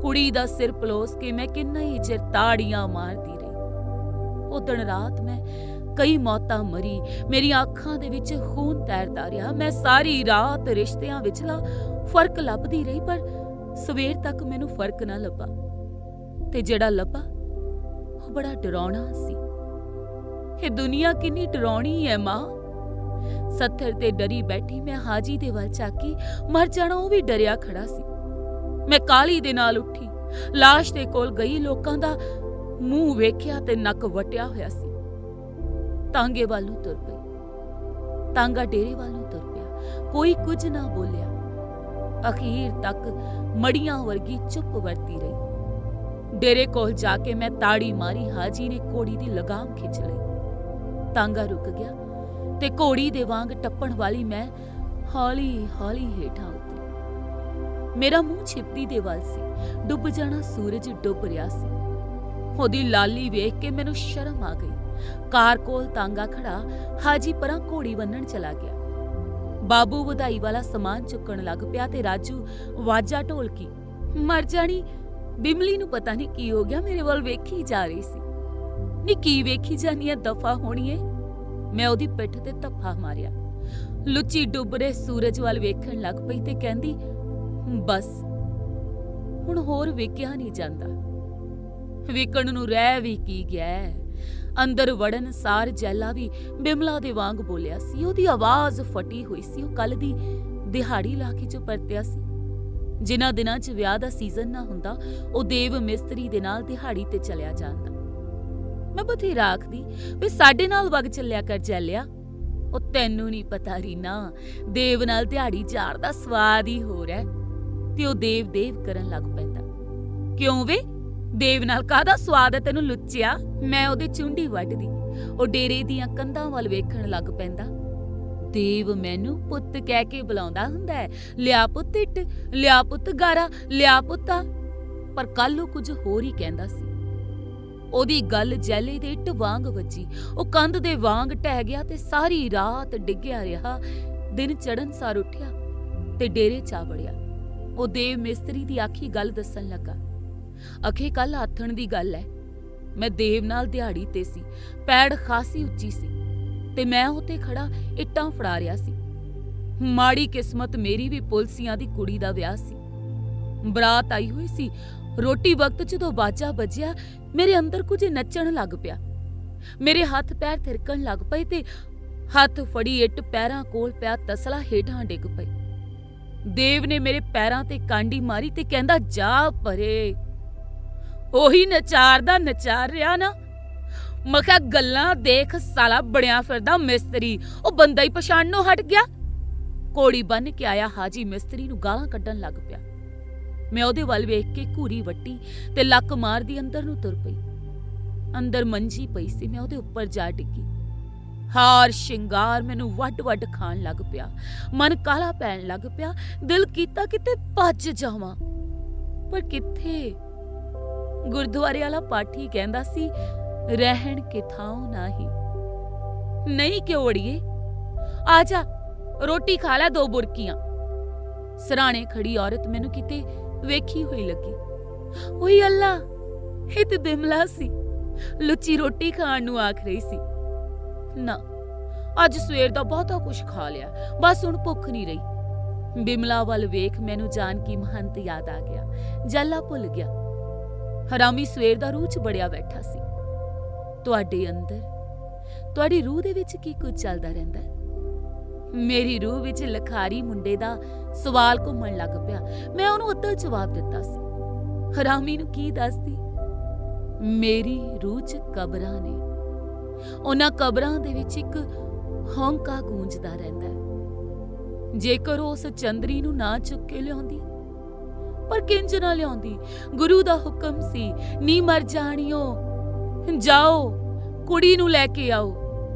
ਕੁੜੀ ਦਾ ਸਿਰ ਪਲੋਸ ਕੇ ਮੈਂ ਕਿੰਨਾ ਹੀ ਚਿਰ ਤਾੜੀਆਂ ਮਾਰਦੀ ਰਹੀ। ਉਹ ਦਿਨ ਰਾਤ ਮੈਂ ਕਈ ਮੌਤਾਂ ਮਰੀ, ਮੇਰੀਆਂ ਅੱਖਾਂ ਦੇ ਵਿੱਚ ਖੂਨ ਤੈਰਦਾ ਰਿਹਾ। ਮੈਂ ਸਾਰੀ ਰਾਤ ਰਿਸ਼ਤਿਆਂ ਵਿਚਲਾ ਫਰਕ ਲੱਭਦੀ ਰਹੀ, ਪਰ ਸਵੇਰ ਤੱਕ ਮੈਨੂੰ ਫਰਕ ਨਾ ਲੱਭਾ, ਤੇ ਜਿਹੜਾ ਲੱਭਾ ਉਹ ਬੜਾ ਡਰਾਉਣਾ ਸੀ। ਇਹ ਦੁਨੀਆ ਕਿੰਨੀ ਡਰਾਉਣੀ ਹੈ ਮਾਂ। ਸੱਥਰ ਤੇ ਡਰੀ ਬੈਠੀ ਮੈਂ ਹਾਜੀ ਦੇ ਵੱਲ ਝਾਕੀ। ਮਰ ਜਾਣਾ ਉਹ ਵੀ ਡਰਿਆ ਖੜਾ ਸੀ। ਮੈਂ ਕਾਹਲੀ ਦੇ ਨਾਲ ਉੱਠੀ, ਲਾਸ਼ ਦੇ ਕੋਲ ਗਈ। ਲੋਕਾਂ ਦਾ ਮੂੰਹ ਵੇਖਿਆ ਤੇ ਨੱਕ ਵਟਿਆ ਹੋਇਆ ਸੀ। ਤਾਂਗੇ ਵੱਲ ਨੂੰ ਤੁਰ ਪਈ। ਤਾਂਗਾ ਡੇਰੇ ਵੱਲ ਨੂੰ ਤੁਰ ਪਿਆ। ਕੋਈ ਕੁਝ ਨਾ ਬੋਲਿਆ। ਅਖੀਰ ਤੱਕ ਮੜੀਆਂ ਵਰਗੀ ਚੁੱਪ ਵਰਤੀ ਰਹੀ। ਡੇਰੇ ਕੋਲ ਜਾ ਕੇ ਮੈਂ ਤਾੜੀ ਮਾਰੀ। ਹਾਜੀ ਨੇ ਘੋੜੀ ਦੀ ਲਗਾਮ ਖਿੱਚ ਲਈ। ਤਾਂਗਾ ਰੁਕ ਗਿਆ ਤੇ ਘੋੜੀ ਦੇ ਵਾਂਗ ਟੱਪਣ ਵਾਲੀ ਮੈਂ ਹੌਲੀ ਹੌਲੀ ਹੇਠਾਂ ਉਤਰੀ। ਮੇਰਾ ਮੂੰਹ ਛਿਪਦੀ ਦੇ ਵੱਲ ਸੀ। ਡੁੱਬ ਜਾਣਾ ਸੂਰਜ ਡੁੱਬ ਰਿਹਾ ਸੀ। ਉਹਦੀ ਲਾਲੀ ਵੇਖ ਕੇ ਮੈਨੂੰ ਸ਼ਰਮ ਆ ਗਈ। ਕਾਰ ਕੋਲ ਤਾਂਗਾ ਖੜਾ, ਹਾਜੀ ਪਰਾਂ ਘੋੜੀ ਬੰਨਣ ਚਲਾ ਗਿਆ। ਬਾਬੂ ਵਧਾਈ ਵਾਲਾ ਸਮਾਨ ਚੁੱਕਣ ਲੱਗ ਪਿਆ ਤੇ ਰਾਜੂ ਵਾਜਾ ਢੋਲਕੀ। ਮਰ ਜਾਣੀ, ਬਿਮਲੀ ਨੂੰ ਪਤਾ ਨਹੀਂ ਕੀ ਹੋ ਗਿਆ, ਮੇਰੇ ਵੱਲ ਵੇਖੀ ਜਾ ਰਹੀ ਸੀ। ਨੀ ਕੀ ਵੇਖੀ ਜਾਨੀ ਐ, ਦਫਾ ਹੋਣੀਏ। ਮੈਂ ਉਹਦੀ ਪਿੱਠ ਤੇ ਧੱਫਾ ਮਾਰਿਆ। ਲੁੱਚੀ ਡੁੱਬ ਰਹੇ ਸੂਰਜ ਵੱਲ ਵੇਖਣ ਲੱਗ ਪਈ ਤੇ ਕਹਿੰਦੀ, ਬਸ ਹੁਣ ਹੋਰ ਵੇਖਿਆ ਨਹੀਂ ਜਾਂਦਾ। ਵੇਖਣ ਨੂੰ ਰਹਿ ਵੀ ਕੀ ਗਿਆ। ਅੰਦਰ ਵੜਨ ਸਾਰ ਜੈਲਾ ਵੀ ਬਿਮਲਾ ਦੇ ਵਾਂਗ ਬੋਲਿਆ ਸੀ। ਉਹਦੀ ਆਵਾਜ਼ ਫਟੀ ਹੋਈ ਸੀ। ਉਹ ਕੱਲ ਦੀ ਦਿਹਾੜੀ ਲਾ ਕੇ ਜੋ ਪਰਤਿਆ ਸੀ। ਜਿਨ੍ਹਾਂ ਦਿਨਾਂ 'ਚ ਵਿਆਹ ਦਾ ਸੀਜ਼ਨ ਨਾ ਹੁੰਦਾ, ਉਹ ਦੇਵ ਮਿਸਤਰੀ ਦੇ ਨਾਲ ਦਿਹਾੜੀ ਤੇ ਚਲਿਆ ਜਾਂਦਾ। ਮੈਂ ਬਥੇਰਾ ਆਖਦੀ ਵੀ ਸਾਡੇ ਨਾਲ ਵਗ ਚੱਲਿਆ ਕਰ ਜੈਲਿਆ। ਉਹ ਤੈਨੂੰ ਨਹੀਂ ਪਤਾ ਰੀਨਾ, ਦੇਵ ਨਾਲ ਦਿਹਾੜੀ ਝਾੜ ਦਾ ਸਵਾਦ ਹੀ ਹੋਰ ਹੈ। ਤੇ ਉਹ ਦੇਵ ਦੇਵ ਕਰਨ ਲੱਗ ਪੈਂਦਾ। ਕਿਉਂ ਵੇ, ਦੇਵ ਨਾਲ ਕਾਹਦਾ ਸਵਾਦ ਹੈ ਤੈਨੂੰ ਲੁੱਚਿਆ? ਮੈਂ ਉਹਦੇ ਚੁੰਡੀ ਵੱਢਦੀ। ਉਹ ਡੇਰੇ ਦੀਆਂ ਕੰਧਾਂ ਵੱਲ ਵੇਖਣ ਲੱਗ ਪੈਂਦਾ। ਦੇਵ ਮੈਨੂੰ ਪੁੱਤ ਕਹਿ ਕੇ ਬੁਲਾਉਂਦਾ ਹੁੰਦਾ ਹੈ। ਲਿਆ ਪੁੱਤ ਇੱਟ, ਲਿਆ ਪੁੱਤ ਗਾਰਾ, ਲਿਆ ਪੁੱਤਾ। ਪਰ ਕੱਲ ਉਹ ਕੁਝ ਹੋਰ ਹੀ ਕਹਿੰਦਾ ਸੀ। ਉਹਦੀ ਗੱਲ ਜੈਲੇ ਦੇ ਇੱਟ ਵਾਂਗ ਵੱਜੀ। ਉਹ ਕੰਧ ਦੇ ਵਾਂਗ ਢਹਿ ਗਿਆ ਤੇ ਸਾਰੀ ਰਾਤ ਡਿੱਗਿਆ ਰਿਹਾ। ਦਿਨ ਚੜ੍ਹਨ ਸਾਰ ਉੱਠਿਆ ਤੇ ਡੇਰੇ ਚਾ ਵੜਿਆ। ਉਹ ਦੇਵ ਮਿਸਤਰੀ ਦੀ ਆਖੀ ਗੱਲ ਦੱਸਣ ਲੱਗਾ। ਅਖੇ ਕੱਲ ਆਥਣ ਦੀ ਗੱਲ ਹੈ। ਮੈਂ ਦੇਵ ਨਾਲ ਦਿਹਾੜੀ ਤੇ ਸੀ। ਪੈੜ ਖਾਸੀ ਉੱਚੀ ਸੀ ਤੇ ਮੈਂ ਉੱਤੇ ਖੜਾ ਇੱਟਾਂ ਫੜਾ ਰਿਹਾ ਸੀ। ਮਾੜੀ ਕਿਸਮਤ ਮੇਰੀ ਵੀ ਪੁਲਸੀਆਂ ਦੀ ਕੁੜੀ ਦਾ ਵਿਆਹ ਸੀ। ਬਰਾਤ ਆਈ ਹੋਈ ਸੀ। ਰੋਟੀ ਵਕਤ ਜਦੋਂ ਬਾਜਾ ਵੱਜਿਆ, ਮੇਰੇ ਅੰਦਰ ਕੁਝ ਨੱਚਣ ਲੱਗ ਪਿਆ। ਮੇਰੇ ਹੱਥ ਪੈਰ ਥਿਰਕਣ ਲੱਗ ਪਏ ਤੇ ਹੱਥ ਫੜੀ ਇੱਟ ਪੈਰਾਂ ਕੋਲ ਪਿਆ ਤਸਲਾ ਹੇਠਾਂ ਡਿੱਗ ਪਈ। ਦੇਵ ਨੇ ਮੇਰੇ ਪੈਰਾਂ ਤੇ ਕਾਂਡੀ ਮਾਰੀ ਤੇ ਕਹਿੰਦਾ, ਜਾ ਪਰੇ। ਉਹੀ ਨਚਾਰ ਦਾ ਨਚਾਰ ਰਿਹਾ ਨਾ। ਮੈਂ ਕਿਹਾ ਗੱਲਾਂ ਦੇਖ ਸਾਲਾ ਬਣਿਆ ਫਿਰਦਾ ਮਿਸਤਰੀ, ਉਹ ਬੰਦਾ ਹੀ ਪਛਾਣਨੋਂ ਹਟ ਗਿਆ। ਕੋੜੀ ਬੰਨ ਕੇ ਆਇਆ ਹਾਜੀ ਮਿਸਤਰੀ ਨੂੰ ਗਾਲਾਂ ਕੱਢਣ ਲੱਗ ਪਿਆ। ਮੈਂ ਉਹਦੇ ਵੱਲ ਵੇਖ ਕੇ ਘੂਰੀ ਵੱਟੀ ਤੇ ਲੱਕ ਮਾਰਦੀ ਅੰਦਰ ਨੂੰ ਤੁਰ ਪਈ। ਅੰਦਰ ਮੰਜੀ ਪਈ ਸੀ, ਮੈਂ ਉਹਦੇ ਉੱਪਰ ਜਾ ਡਿੱਗੀ। ਹਾਰ ਸ਼ਿੰਗਾਰ ਮੈਨੂੰ ਵੱਡ-ਵੱਡ ਖਾਣ ਲੱਗ ਪਿਆ। ਮਨ ਕਾਲਾ ਪੈਣ ਲੱਗ ਪਿਆ। ਦਿਲ ਕੀਤਾ ਕਿਤੇ ਭੱਜ ਜਾਵਾਂ, ਪਰ ਕਿੱਥੇ। ਗੁਰਦੁਆਰੇ ਵਾਲਾ ਪਾਠੀ ਕਹਿੰਦਾ ਸੀ, ਰਹਿਣ ਕੇ ਥਾਂ ਨਹੀਂ। ਨਹੀਂ ਕਿਉਂ ਅੜੀਏ, ਆ ਜਾ ਰੋਟੀ ਖਾ ਲੈ 2 ਬੁਰਕੀਆਂ। ਸਰਾਣੇ ਖੜੀ ਔਰਤ ਮੈਨੂੰ ਕਿਤੇ ਵੇਖੀ ਹੋਈ ਲੱਗੀ। ਓਏ ਅੱਲਾ, ਇਹ ਤੇ ਬਿਮਲਾ ਸੀ। ਲੁੱਚੀ ਰੋਟੀ ਖਾਣ ਨੂੰ ਆਖ ਰਹੀ ਸੀ। ਨਾ, ਅੱਜ ਸਵੇਰ ਦਾ ਬਹੁਤਾ ਕੁਛ ਖਾ ਲਿਆ, ਬਸ ਹੁਣ ਭੁੱਖ ਨਹੀਂ ਰਹੀ। ਬਿਮਲਾ ਵੱਲ ਵੇਖ ਮੈਨੂੰ ਜਾਨਕੀ ਮਹੰਤ ਯਾਦ ਆ ਗਿਆ। ਜੱਲਾ ਭੁੱਲ ਗਿਆ। ਹਰਾਮੀ ਸਵੇਰ ਦਾ ਰੂਹ 'ਚ ਬੜਿਆ ਬੈਠਾ ਸੀ। ਤੁਹਾਡੇ ਅੰਦਰ, ਤੁਹਾਡੀ ਰੂਹ ਦੇ ਵਿੱਚ ਕੀ ਕੁਝ ਚੱਲਦਾ ਰਹਿੰਦਾ ਹੈ? ਮੇਰੀ ਰੂਹ ਵਿੱਚ ਲਖਾਰੀ ਮੁੰਡੇ ਦਾ ਸਵਾਲ ਘੁੰਮਣ ਲੱਗ ਪਿਆ। ਮੈਂ ਉਹਨੂੰ ਅੱਧਾ ਜਵਾਬ ਦਿੱਤਾ ਸੀ। ਹਰਾਮੀ ਨੂੰ ਕੀ ਦੱਸਦੀ? ਮੇਰੀ ਰੂਹ 'ਚ ਕਬਰਾਂ ਨੇ। ਉਹਨਾਂ ਕਬਰਾਂ ਦੇ ਵਿੱਚ ਇੱਕ ਹੌਂਕਾ ਗੂੰਜਦਾ ਰਹਿੰਦਾ ਹੈ। ਜੇਕਰ ਉਸ ਚੰਦਰੀ ਨੂੰ ਨਾ ਚੁੱਕ ਕੇ ਲਿਆਉਂਦੀ, ਪਰ ਕਿੰਜ ਨਾ ਲਿਆਉਂਦੀ। ਗੁਰੂ ਦਾ ਹੁਕਮ ਸੀ, ਨੀ ਮਰ ਜਾਣਿਓ, ਜਾਓ ਕੁੜੀ ਨੂੰ ਲੈ ਕੇ ਆਓ।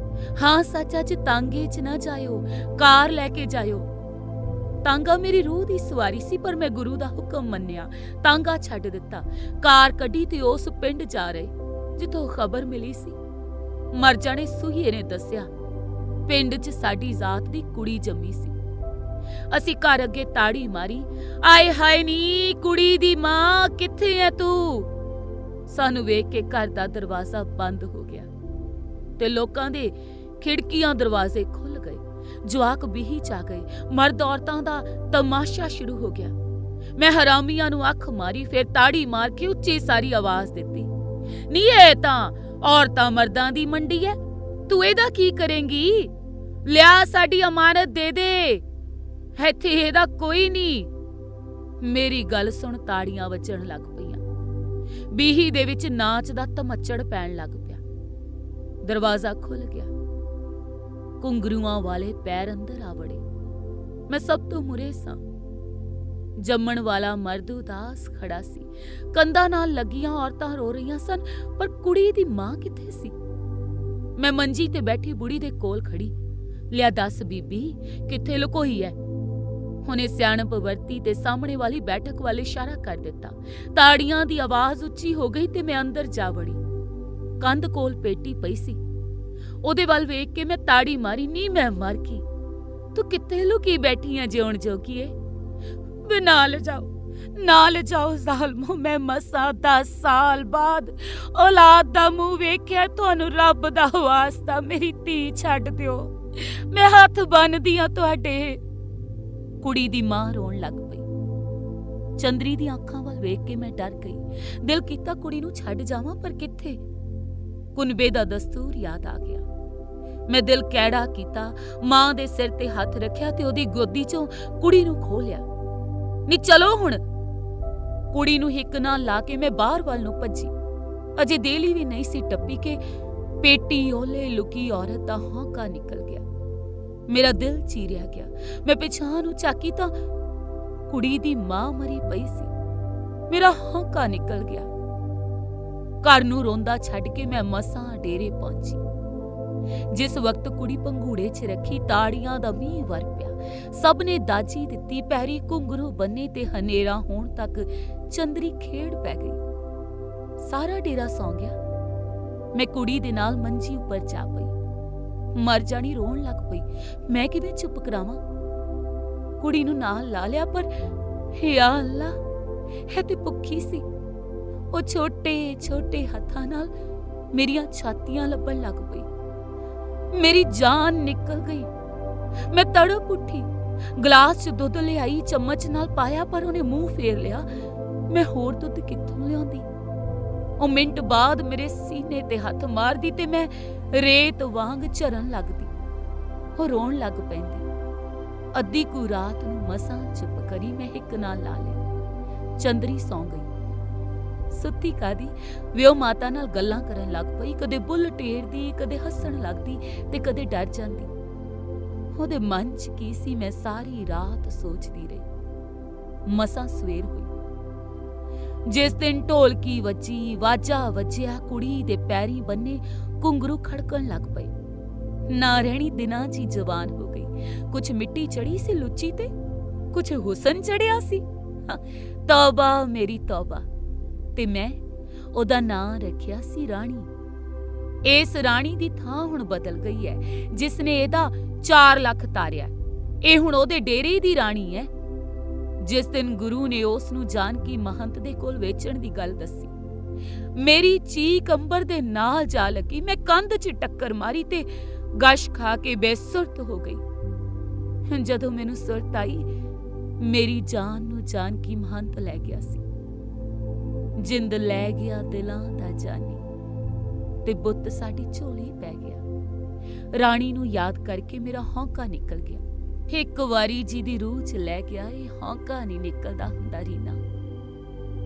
ਹਾਂ ਸੱਚ, ਅੱਜ ਤਾਂਗੇ 'ਚ ਨਾ ਜਾਇਓ, ਕਾਰ ਲੈ ਕੇ ਜਾਇਓ। ਤਾਂਗਾ ਮੇਰੀ ਰੂਹ ਦੀ ਸਵਾਰੀ ਸੀ, ਪਰ ਮੈਂ ਗੁਰੂ ਦਾ ਹੁਕਮ ਮੰਨਿਆ, ਤਾਂਗਾ ਛੱਡ ਦਿੱਤਾ। ਕਾਰ ਕੱਢੀ ਤੇ ਉਸ ਪਿੰਡ ਜਾ ਰਹੇ ਜਿੱਥੋਂ ਖਬਰ ਮਿਲੀ ਸੀ। ਮਰ ਜਾਣੇ ਸੁਹੀਏ ਨੇ ਦੱਸਿਆ, ਪਿੰਡ 'ਚ ਸਾਡੀ ਜ਼ਾਤ ਦੀ ਕੁੜੀ ਜੰਮੀ ਸੀ। ਅਸੀਂ ਘਰ ਅੱਗੇ ਤਾੜੀ ਮਾਰੀ, ਆਏ ਹਾਏ ਨੀ ਕੁੜੀ ਦੀ ਮਾਂ, ਕਿੱਥੇ ਐ ਤੂੰ? ਸਾਨੂੰ ਵੇਖ ਕੇ ਘਰ ਦਾ ਦਰਵਾਜ਼ਾ ਬੰਦ ਹੋ ਗਿਆ ਤੇ ਲੋਕਾਂ ਦੇ ਖਿੜਕੀਆਂ ਦਰਵਾਜ਼ੇ ਖੁੱਲ ਗਏ। ਜਵਾਕ ਬੀਹੀ ਚ ਆ ਗਏ। ਮਰਦ ਔਰਤਾਂ ਦਾ ਤਮਾਸ਼ਾ ਸ਼ੁਰੂ ਹੋ ਗਿਆ। ਮੈਂ ਹਰਾਮੀਆਂ ਨੂੰ ਅੱਖ ਮਾਰੀ, ਫਿਰ ਤਾੜੀ ਮਾਰ ਕੇ ਉੱਚੀ ਸਾਰੀ ਆਵਾਜ਼ ਦਿੱਤੀ, ਨੀ ਇਹ ਤਾਂ ਔਰਤਾਂ ਮਰਦਾਂ ਦੀ ਮੰਡੀ ਐ, ਤੂੰ ਇਹਦਾ ਕੀ ਕਰੇਂਗੀ? ਲਿਆ ਸਾਡੀ ਅਮਾਨਤ ਦੇ ਦੇ, ਇੱਥੇ ਇਹਦਾ ਕੋਈ ਨਹੀਂ। ਮੇਰੀ ਗੱਲ ਸੁਣ, ਤਾੜੀਆਂ ਵੱਜਣ ਲੱਗ ਪਈਆਂ। ਬੀਹੀ ਦੇ ਵਿੱਚ ਨਾਚ ਦਾ ਧਮੱਚੜ ਪੈਣ ਲੱਗ ਪਿਆ। ਦਰਵਾਜ਼ਾ ਖੁੱਲ ਗਿਆ। ਘੁੰਗਰੂਆਂ ਵਾਲੇ ਪੈਰ ਅੰਦਰ ਆ ਵੜੇ। ਮੈਂ ਸਭ ਤੋਂ ਮੁਰੇ ਸਾਂ। ਜੰਮਣ ਵਾਲਾ ਮਰਦ ਉਦਾਸ ਖੜਾ ਸੀ। ਕੰਧਾਂ ਨਾਲ ਲੱਗੀਆਂ ਔਰਤਾਂ ਰੋ ਰਹੀਆਂ ਸਨ, ਪਰ ਕੁੜੀ ਦੀ ਮਾਂ ਕਿੱਥੇ ਸੀ? ਮੈਂ ਮੰਜੀ ਤੇ ਬੈਠੀ ਬੁੜੀ ਦੇ ਕੋਲ ਖੜੀ। ਲਿਆ ਦੱਸ ਬੀਬੀ, ਕਿੱਥੇ ਲੁਕੋਈ ਐ? ਉਹਨੇ ਸਿਆਣਪ ਵਰਤੀ ਤੇ ਸਾਹਮਣੇ ਵਾਲੀ ਬੈਠਕ ਵੱਲ ਇਸ਼ਾਰਾ ਕਰ ਦਿੱਤਾ। ਤਾੜੀਆਂ ਦੀ ਆਵਾਜ਼ ਉੱਚੀ ਹੋ ਗਈ ਤੇ ਮੈਂ ਅੰਦਰ ਜਾ ਵੜੀ। ਕੰਧ ਕੋਲ ਪੇਟੀ ਪਈ ਸੀ। ਉਹਦੇ ਵੱਲ ਵੇਖ ਕੇ ਮੈਂ ਤਾੜੀ ਮਾਰੀ, ਨੀ ਮੈਂ ਮਰ ਗਈ। ਤੂੰ ਕਿੱਥੇ ਲੁਕੀ ਬੈਠੀ ਐ ਜਿਉਣ ਜੋਗੀ ਏ? ਵੇ ਨਾ ਲੈ ਜਾਓ ਜ਼ਾਲਮੋ, ਮੈਂ ਮਸਾਂ 10 ਸਾਲ ਬਾਅਦ ਔਲਾਦ ਦਾ ਮੂੰਹ ਵੇਖਿਆ। ਤੁਹਾਨੂੰ ਰੱਬ ਦਾ ਵਾਸਤਾ ਮੇਰੀ ਧੀ ਛੱਡ ਦਿਓ, ਮੈਂ ਹੱਥ ਬੰਨਦੀ ਆ ਤੁਹਾਡੇ। ਕੁੜੀ ਦੀ ਮਾਂ ਰੋਣ ਲੱਗ ਪਈ। ਚੰਦਰੀ ਦੀਆਂ ਅੱਖਾਂ ਵੱਲ ਵੇਖ ਕੇ ਮੈਂ ਡਰ ਗਈ। ਦਿਲ ਕੀਤਾ ਕੁੜੀ ਨੂੰ ਛੱਡ ਜਾਵਾਂ, ਪਰ ਕਿੱਥੇ? ਕੁਨਬੇ ਦਾ ਦਸਤੂਰ ਯਾਦ ਆ ਗਿਆ। ਮੈਂ ਦਿਲ ਕੈੜਾ ਕੀਤਾ, ਮਾਂ ਦੇ ਸਿਰ ਤੇ ਹੱਥ ਰੱਖਿਆ ਤੇ ਉਹਦੀ ਗੋਦੀ ਚੋਂ ਕੁੜੀ ਨੂੰ ਖੋਹ ਲਿਆ। ਨੀ ਚਲੋ ਹੁਣ। ਕੁੜੀ ਨੂੰ ਹਿੱਕ ਨਾਲ ਲਾ ਕੇ ਮੈਂ ਬਾਹਰ ਵੱਲ ਨੂੰ ਭੱਜੀ। ਅਜੇ ਦੇਲੀ ਵੀ ਨਹੀਂ ਸੀ ਟੱਪੀ ਕਿ ਪੇਟੀ ਓਲੇ ਲੁਕੀ ਔਰਤ ਦਾ ਹੌਂਕਾ ਨਿਕਲ ਗਿਆ। ਮੇਰਾ ਦਿਲ ਚੀਰਿਆ ਗਿਆ। ਮੈਂ ਪਿਛਾਂਹ ਨੂੰ ਝਾਕੀ ਤਾਂ ਕੁੜੀ ਦੀ ਮਾਂ ਮਰੀ ਪਈ ਸੀ। ਮੇਰਾ ਹੌਂਕਾ ਨਿਕਲ ਗਿਆ। ਘਰ ਨੂੰ ਰੋਂਦਾ ਛੱਡ ਕੇ ਮੈਂ ਮਸਾਂ ਡੇਰੇ ਪਹੁੰਚੀ। ਜਿਸ ਵਕਤ ਕੁੜੀ ਪੰਘੂੜੇ 'ਚ ਰੱਖੀ, ਤਾੜੀਆਂ ਦਾ ਮੀਂਹ ਵਰ ਪਿਆ। ਸਭ ਨੇ ਦਾਜੀ ਦਿੱਤੀ। ਪੈਰੀ ਘੁੰਗਰੂ ਬੰਨੇ ਤੇ ਹਨੇਰਾ ਹੋਣ ਤੱਕ ਚੰਦਰੀ ਖੇਡ ਪੈ ਗਈ। ਸਾਰਾ ਡੇਰਾ ਸੌਂ ਗਿਆ। ਮੈਂ ਕੁੜੀ ਦੇ ਨਾਲ ਮੰਜੀ ਉੱਪਰ ਜਾ ਪਈ। ਮਰ ਜਾਣੀ ਰੋਣ ਲੱਗ ਪਈ। ਮੈਂ ਕਿਵੇਂ ਚੁੱਪ ਕਰਾਵਾਂ? ਕੁੜੀ ਨੂੰ ਨਾਲ ਲਾ ਲਿਆ, ਪਰ ਯਾ ਅੱਲਾ, ਇਹ ਤੇ ਭੁੱਖੀ ਸੀ। ਉਹ ਛੋਟੇ ਹੱਥਾਂ ਨਾਲ ਮੇਰੀਆਂ ਛਾਤੀਆਂ ਲੱਭਣ ਲੱਗ ਪਈ। ਮੇਰੀ ਜਾਨ ਨਿਕਲ ਗਈ। ਮੈਂ ਤੜਪ ਉੱਠੀ। ਗਲਾਸ 'ਚ ਦੁੱਧ ਲਿਆਈ, ਚਮਚ ਨਾਲ ਪਾਇਆ, ਪਰ ਉਹਨੇ ਮੂੰਹ ਫੇਰ ਲਿਆ। ਮੈਂ ਹੋਰ ਦੁੱਧ ਕਿੱਥੋਂ ਲਿਆਉਂਦੀ? ਉਹ ਮਿੰਟ ਬਾਅਦ ਮੇਰੇ ਸੀਨੇ ਤੇ ਹੱਥ ਮਾਰਦੀ ਤੇ ਮੈਂ ਰੇਤ ਵਾਂਗ ਝਰਨ ਲੱਗਦੀ। ਉਹ ਰੋਣ ਲੱਗ ਪੈਂਦੀ। ਅੱਧੀ ਕੁ ਰਾਤ ਨੂੰ ਮਸਾਂ ਚੁੱਪ ਕਰੀ ਮੈਂ ਹਿੱਕ ਨਾਲ ਲਾ ਲਿਆ। ਚੰਦਰੀ ਸੌਂ ਗਈ। ਸੁੱਤੀ ਕਾਦੀ ਵਿਓ ਮਾਤਾ ਨਾਲ ਗੱਲਾਂ ਕਰਨ ਲੱਗ ਪਈ। ਕਦੇ ਬੁੱਲ ਟੇਰਦੀ, ਕਦੇ ਹੱਸਣ ਲੱਗਦੀ ਤੇ ਕਦੇ ਡਰ ਜਾਂਦੀ। ਉਹਦੇ ਮਨ 'ਚ ਕੀ ਸੀ ਮੈਂ ਸਾਰੀ ਰਾਤ ਸੋਚਦੀ ਰਹੀ। ਮਸਾਂ ਸਵੇਰ ਹੋਈ। ਜਿਸ ਦਿਨ ਢੋਲਕੀ ਵੱਜੀ, ਵਾਜਾ ਵੱਜਿਆ, ਕੁੜੀ ਦੇ ਪੈਰੀਂ ਬੰਨੇ ਘੁੰਗਰੂ ਖੜਕਣ ਲੱਗ ਪਏ। ਨਾ ਰਹਿਣੀ ਦਿਨਾਂ 'ਚ ਹੀ ਜਵਾਨ ਹੋ ਗਈ। ਕੁਛ ਮਿੱਟੀ ਚੜੀ ਸੀ ਲੁੱਚੀ ਤੇ, ਕੁਛ ਹੁਸਨ ਚੜਿਆ ਸੀ। ਤੌਬਾ ਮੇਰੀ ਤੌਬਾ। ਤੇ ਮੈਂ ਉਹਦਾ ਨਾਂ ਰੱਖਿਆ ਸੀ ਰਾਣੀ। ਇਸ ਰਾਣੀ ਦੀ ਥਾਂ ਹੁਣ ਬਦਲ ਗਈ ਹੈ, ਜਿਸ ਨੇ ਇਹਦਾ 4 ਲੱਖ ਤਾਰਿਆ। ਇਹ ਹੁਣ ਉਹਦੇ ਡੇਰੇ ਦੀ ਰਾਣੀ ਹੈ। ਜਿਸ ਦਿਨ ਗੁਰੂ ਨੇ ਉਸ ਨੂੰ ਜਾਨਕੀ ਮਹੰਤ ਦੇ ਕੋਲ ਵੇਚਣ ਦੀ ਗੱਲ ਦੱਸੀ, ਮੇਰੀ ਚੀਕ ਅੰਬਰ ਦੇ ਨਾਲ ਜਾ ਲੱਗੀ। ਮੈਂ ਕੰਧ 'ਚ ਟੱਕਰ ਮਾਰੀ ਤੇ ਗਸ਼ ਖਾ ਕੇ ਬੇਸੁਰਤ ਹੋ ਗਈ। ਜਦੋਂ ਮੈਨੂੰ ਸੁਰਤ ਆਈ, ਮੇਰੀ ਜਾਨ ਨੂੰ ਜਾਨਕੀ ਮਹੰਤ ਲੈ ਗਿਆ ਸੀ। ਜਿੰਦ ਲੈ ਗਿਆ ਦਿਲਾਂ ਦਾ ਜਾਨੀ, ਤੇ ਬੁੱਤ ਸਾਡੀ ਝੋਲੀ ਪੈ ਗਿਆ। ਰਾਣੀ ਨੂੰ ਯਾਦ ਕਰਕੇ ਮੇਰਾ ਹੌਂਕਾ ਨਿਕਲ ਗਿਆ। ਇੱਕ ਵਾਰੀ ਜੀ ਦੀ ਰੂਹ 'ਚ ਲੈ ਗਿਆ, ਇਹ ਹੌਂਕਾ ਨਹੀਂ ਨਿਕਲਦਾ ਹੁੰਦਾ ਰੀਨਾ।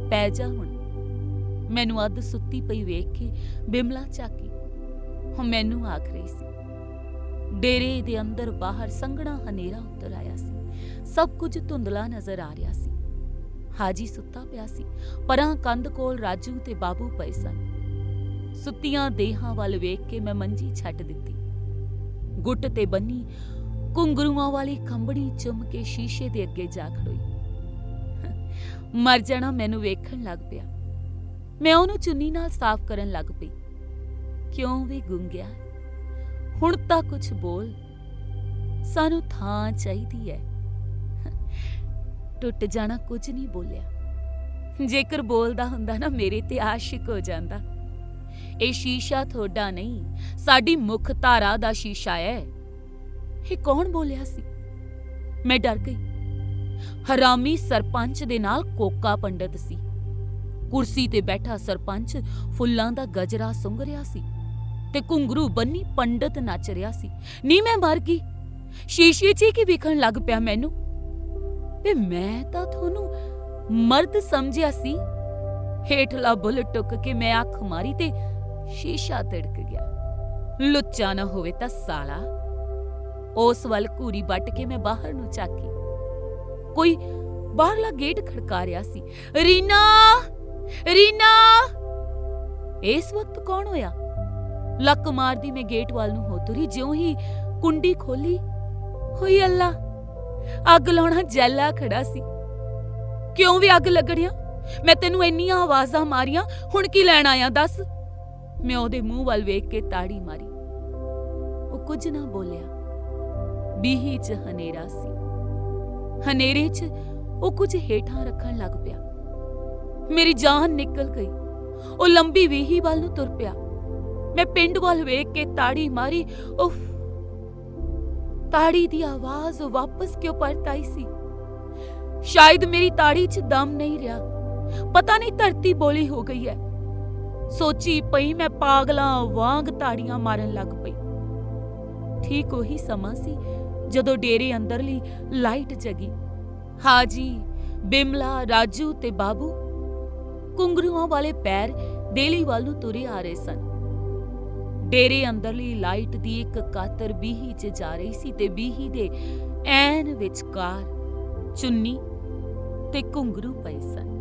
ਪੈ ਜਾ ਹੁਣ। ਮੈਨੂੰ ਅੱਧ ਸੁੱਤੀ ਪਈ ਵੇਖ ਕੇ ਬਿਮਲਾ ਝਾਕੀ। ਮੈਨੂੰ ਆਖ ਰਹੀ ਸੀ। ਡੇਰੇ ਦੇ ਅੰਦਰ ਬਾਹਰ ਸੰਘਣਾ ਹਨੇਰਾ ਉਤਰ ਆਇਆ ਸੀ। ਸਭ ਕੁਝ ਧੁੰਦਲਾ ਨਜ਼ਰ ਆ ਰਿਹਾ ਸੀ। ਹਾਜੀ ਸੁੱਤਾ ਪਿਆ ਸੀ। ਪਰਾਂ ਕੰਧ ਕੋਲ ਰਾਜੂ ਤੇ ਬਾਬੂ ਪਏ ਸਨ। ਸੁੱਤੀਆਂ ਦੇਹਾਂ ਵੱਲ ਵੇਖ ਕੇ ਮੈਂ ਮੰਜੀ ਛੱਡ ਦਿੱਤੀ। ਗੁੱਟ ਤੇ ਬੰਨੀ ਘੁੰਗਰੂਆਂ ਵਾਲੀ ਖੰਬੜੀ ਚੁੰਮ ਕੇ ਸ਼ੀਸ਼ੇ ਦੇ ਅੱਗੇ ਜਾ ਖੜੋਈ। ਮਰ ਜਾਣਾ ਮੈਨੂੰ ਵੇਖਣ ਲੱਗ ਪਿਆ। ਮੈਂ ਉਹਨੂੰ ਚੁੰਨੀ ਨਾਲ ਸਾਫ਼ ਕਰਨ ਲੱਗ ਪਈ। ਕਿਉਂ ਵੀ ਗੁੰਗਿਆ? ਹੁਣ ਤਾਂ ਕੁਛ ਬੋਲ। ਸਾਨੂੰ ਥਾਂ ਚਾਹੀਦੀ ਹੈ। ਟੁੱਟ ਜਾਣਾ ਕੁਝ ਨਹੀਂ ਬੋਲਿਆ। ਜੇਕਰ ਬੋਲਦਾ ਹੁੰਦਾ ਨਾ, ਮੇਰੇ ਤੇ ਆਸ਼ਿਕ ਹੋ ਜਾਂਦਾ। ਇਹ ਸ਼ੀਸ਼ਾ ਤੁਹਾਡਾ ਨਹੀਂ, ਸਾਡੀ ਮੁੱਖ ਧਾਰਾ ਦਾ ਸ਼ੀਸ਼ਾ ਹੈ। ਇਹ ਕੌਣ ਬੋਲਿਆ ਸੀ? ਮੈਂ ਡਰ ਗਈ। ਹਰਾਮੀ ਸਰਪੰਚ ਦੇ ਨਾਲ ਕੋਕਾ ਪੰਡਤ ਸੀ। ਕੁਰਸੀ ਤੇ ਬੈਠਾ ਸਰਪੰਚ ਫੁੱਲਾਂ ਦਾ ਗਜਰਾ ਸੁੰਘ ਰਿਹਾ ਸੀ ਤੇ ਘੁੰਗਰੂ ਬੰਨੀ ਪੰਡਤ ਨੱਚ ਰਿਹਾ ਸੀ। ਨਹੀਂ, ਮੈਂ ਮਰ ਗਈ। ਸ਼ੀਸ਼ੇ 'ਚ ਕੀ ਵਿਖਣ ਲੱਗ ਪਿਆ ਮੈਨੂੰ? ਤੇ ਮੈਂ ਤਾਂ ਤੁਹਾਨੂੰ ਮਰਦ ਸਮਝਿਆ ਸੀ। ਹੇਠਲਾ ਬੁੱਲ ਟੁੱਕ ਕੇ ਮੈਂ ਅੱਖ ਮਾਰੀ ਤੇ ਸ਼ੀਸ਼ਾ ਤਿੜਕ ਗਿਆ। ਲੁੱਚਾ ਨਾ ਹੋਵੇ ਤਾਂ ਸਾਲਾ। ਉਸ ਵੱਲ ਘੂਰੀ ਵੱਟ ਕੇ ਮੈਂ ਬਾਹਰ ਨੂੰ ਝਾਕੀ। ਕੋਈ ਬਾਹਰਲਾ ਗੇਟ ਖੜਕਾ ਰਿਹਾ ਸੀ। ਰੀਨਾ, ਰੀਨਾ! ਇਸ ਵਕਤ ਕੌਣ ਹੋਇਆ? ਲੱਕ ਮਾਰਦੀ ਮੈਂ ਗੇਟ ਵੱਲ ਨੂੰ ਹੋ ਤੁਰੀ। ਜਿਉਂ ਹੀ ਕੁੰਡੀ ਖੋਲੀ, ਹੋਈ ਅੱਲਾ, ਅੱਗ ਲਾਉਣਾ ਜੈਲਾ ਖੜਾ ਸੀ। ਕਿਉਂ ਵੀ ਅੱਗ ਲੱਗਣਿਆ? ਮੈਂ ਤੈਨੂੰ ਇੰਨੀਆਂ ਆਵਾਜ਼ਾਂ ਮਾਰੀਆਂ, ਹੁਣ ਕੀ ਲੈਣ ਆਇਆ ਦੱਸ? ਮੈਂ ਉਹਦੇ ਮੂੰਹ ਵੱਲ ਵੇਖ ਕੇ ਤਾੜੀ ਮਾਰੀ। ਉਹ ਕੁਝ ਨਾ ਬੋਲਿਆ। ਬੀਹੀ 'ਚ ਹਨੇਰਾ ਸੀ। ਹਨੇਰੇ 'ਚ ਉਹ ਕੁਝ ਹੇਠਾਂ ਰੱਖਣ ਲੱਗ ਪਿਆ। ਮੇਰੀ ਜਾਨ ਨਿਕਲ ਗਈ। ਉਹ ਲੰਬੀ ਵੀਹੀ ਵੱਲ ਨੂੰ ਤੁਰ ਪਿਆ। ਮੈਂ ਪਿੰਡ ਵੱਲ ਵੇਖ ਕੇ ਤਾੜੀ ਮਾਰੀ। ਉਫ! ਤਾੜੀ ਦੀ ਆਵਾਜ਼ ਵਾਪਸ ਕਿਉਂ ਪਰਤ ਆਈ ਸੀ? ਸ਼ਾਇਦ ਮੇਰੀ ਤਾੜੀ 'ਚ ਦਮ ਨਹੀਂ ਰਿਹਾ। ਪਤਾ ਨਹੀਂ ਧਰਤੀ ਬੋਲੀ ਹੋ ਗਈ ਹੈ। ਸੋਚੀ ਪਈ ਮੈਂ ਪਾਗਲਾਂ ਵਾਂਗ ਤਾੜੀਆਂ ਮਾਰਨ ਲੱਗ ਪਈ। ਠੀਕ ਉਹੀ ਸਮਾਂ ਸੀ ਜਦੋਂ ਡੇਰੇ ਅੰਦਰਲੀ ਲਾਈਟ ਜਗੀ। ਹਾਜੀ, ਬਿਮਲਾ, ਰਾਜੂ ਤੇ ਬਾਬੂ ਘੁੰਗਰੂਆਂ ਵਾਲੇ ਪੈਰ ਡੇਲੀ ਵੱਲ ਨੂੰ ਤੁਰੇ ਆ ਰਹੇ ਸਨ। ਡੇਰੇ ਅੰਦਰਲੀ ਲਾਈਟ ਦੀ ਇੱਕ ਕਾਤਰ ਬੀਹੀ 'ਚ ਜਾ ਰਹੀ ਸੀ ਤੇ ਬੀਹੀ ਦੇ ਐਨ ਵਿਚਕਾਰ ਚੁੰਨੀ ਤੇ ਘੁੰਗਰੂ ਪਏ ਸਨ।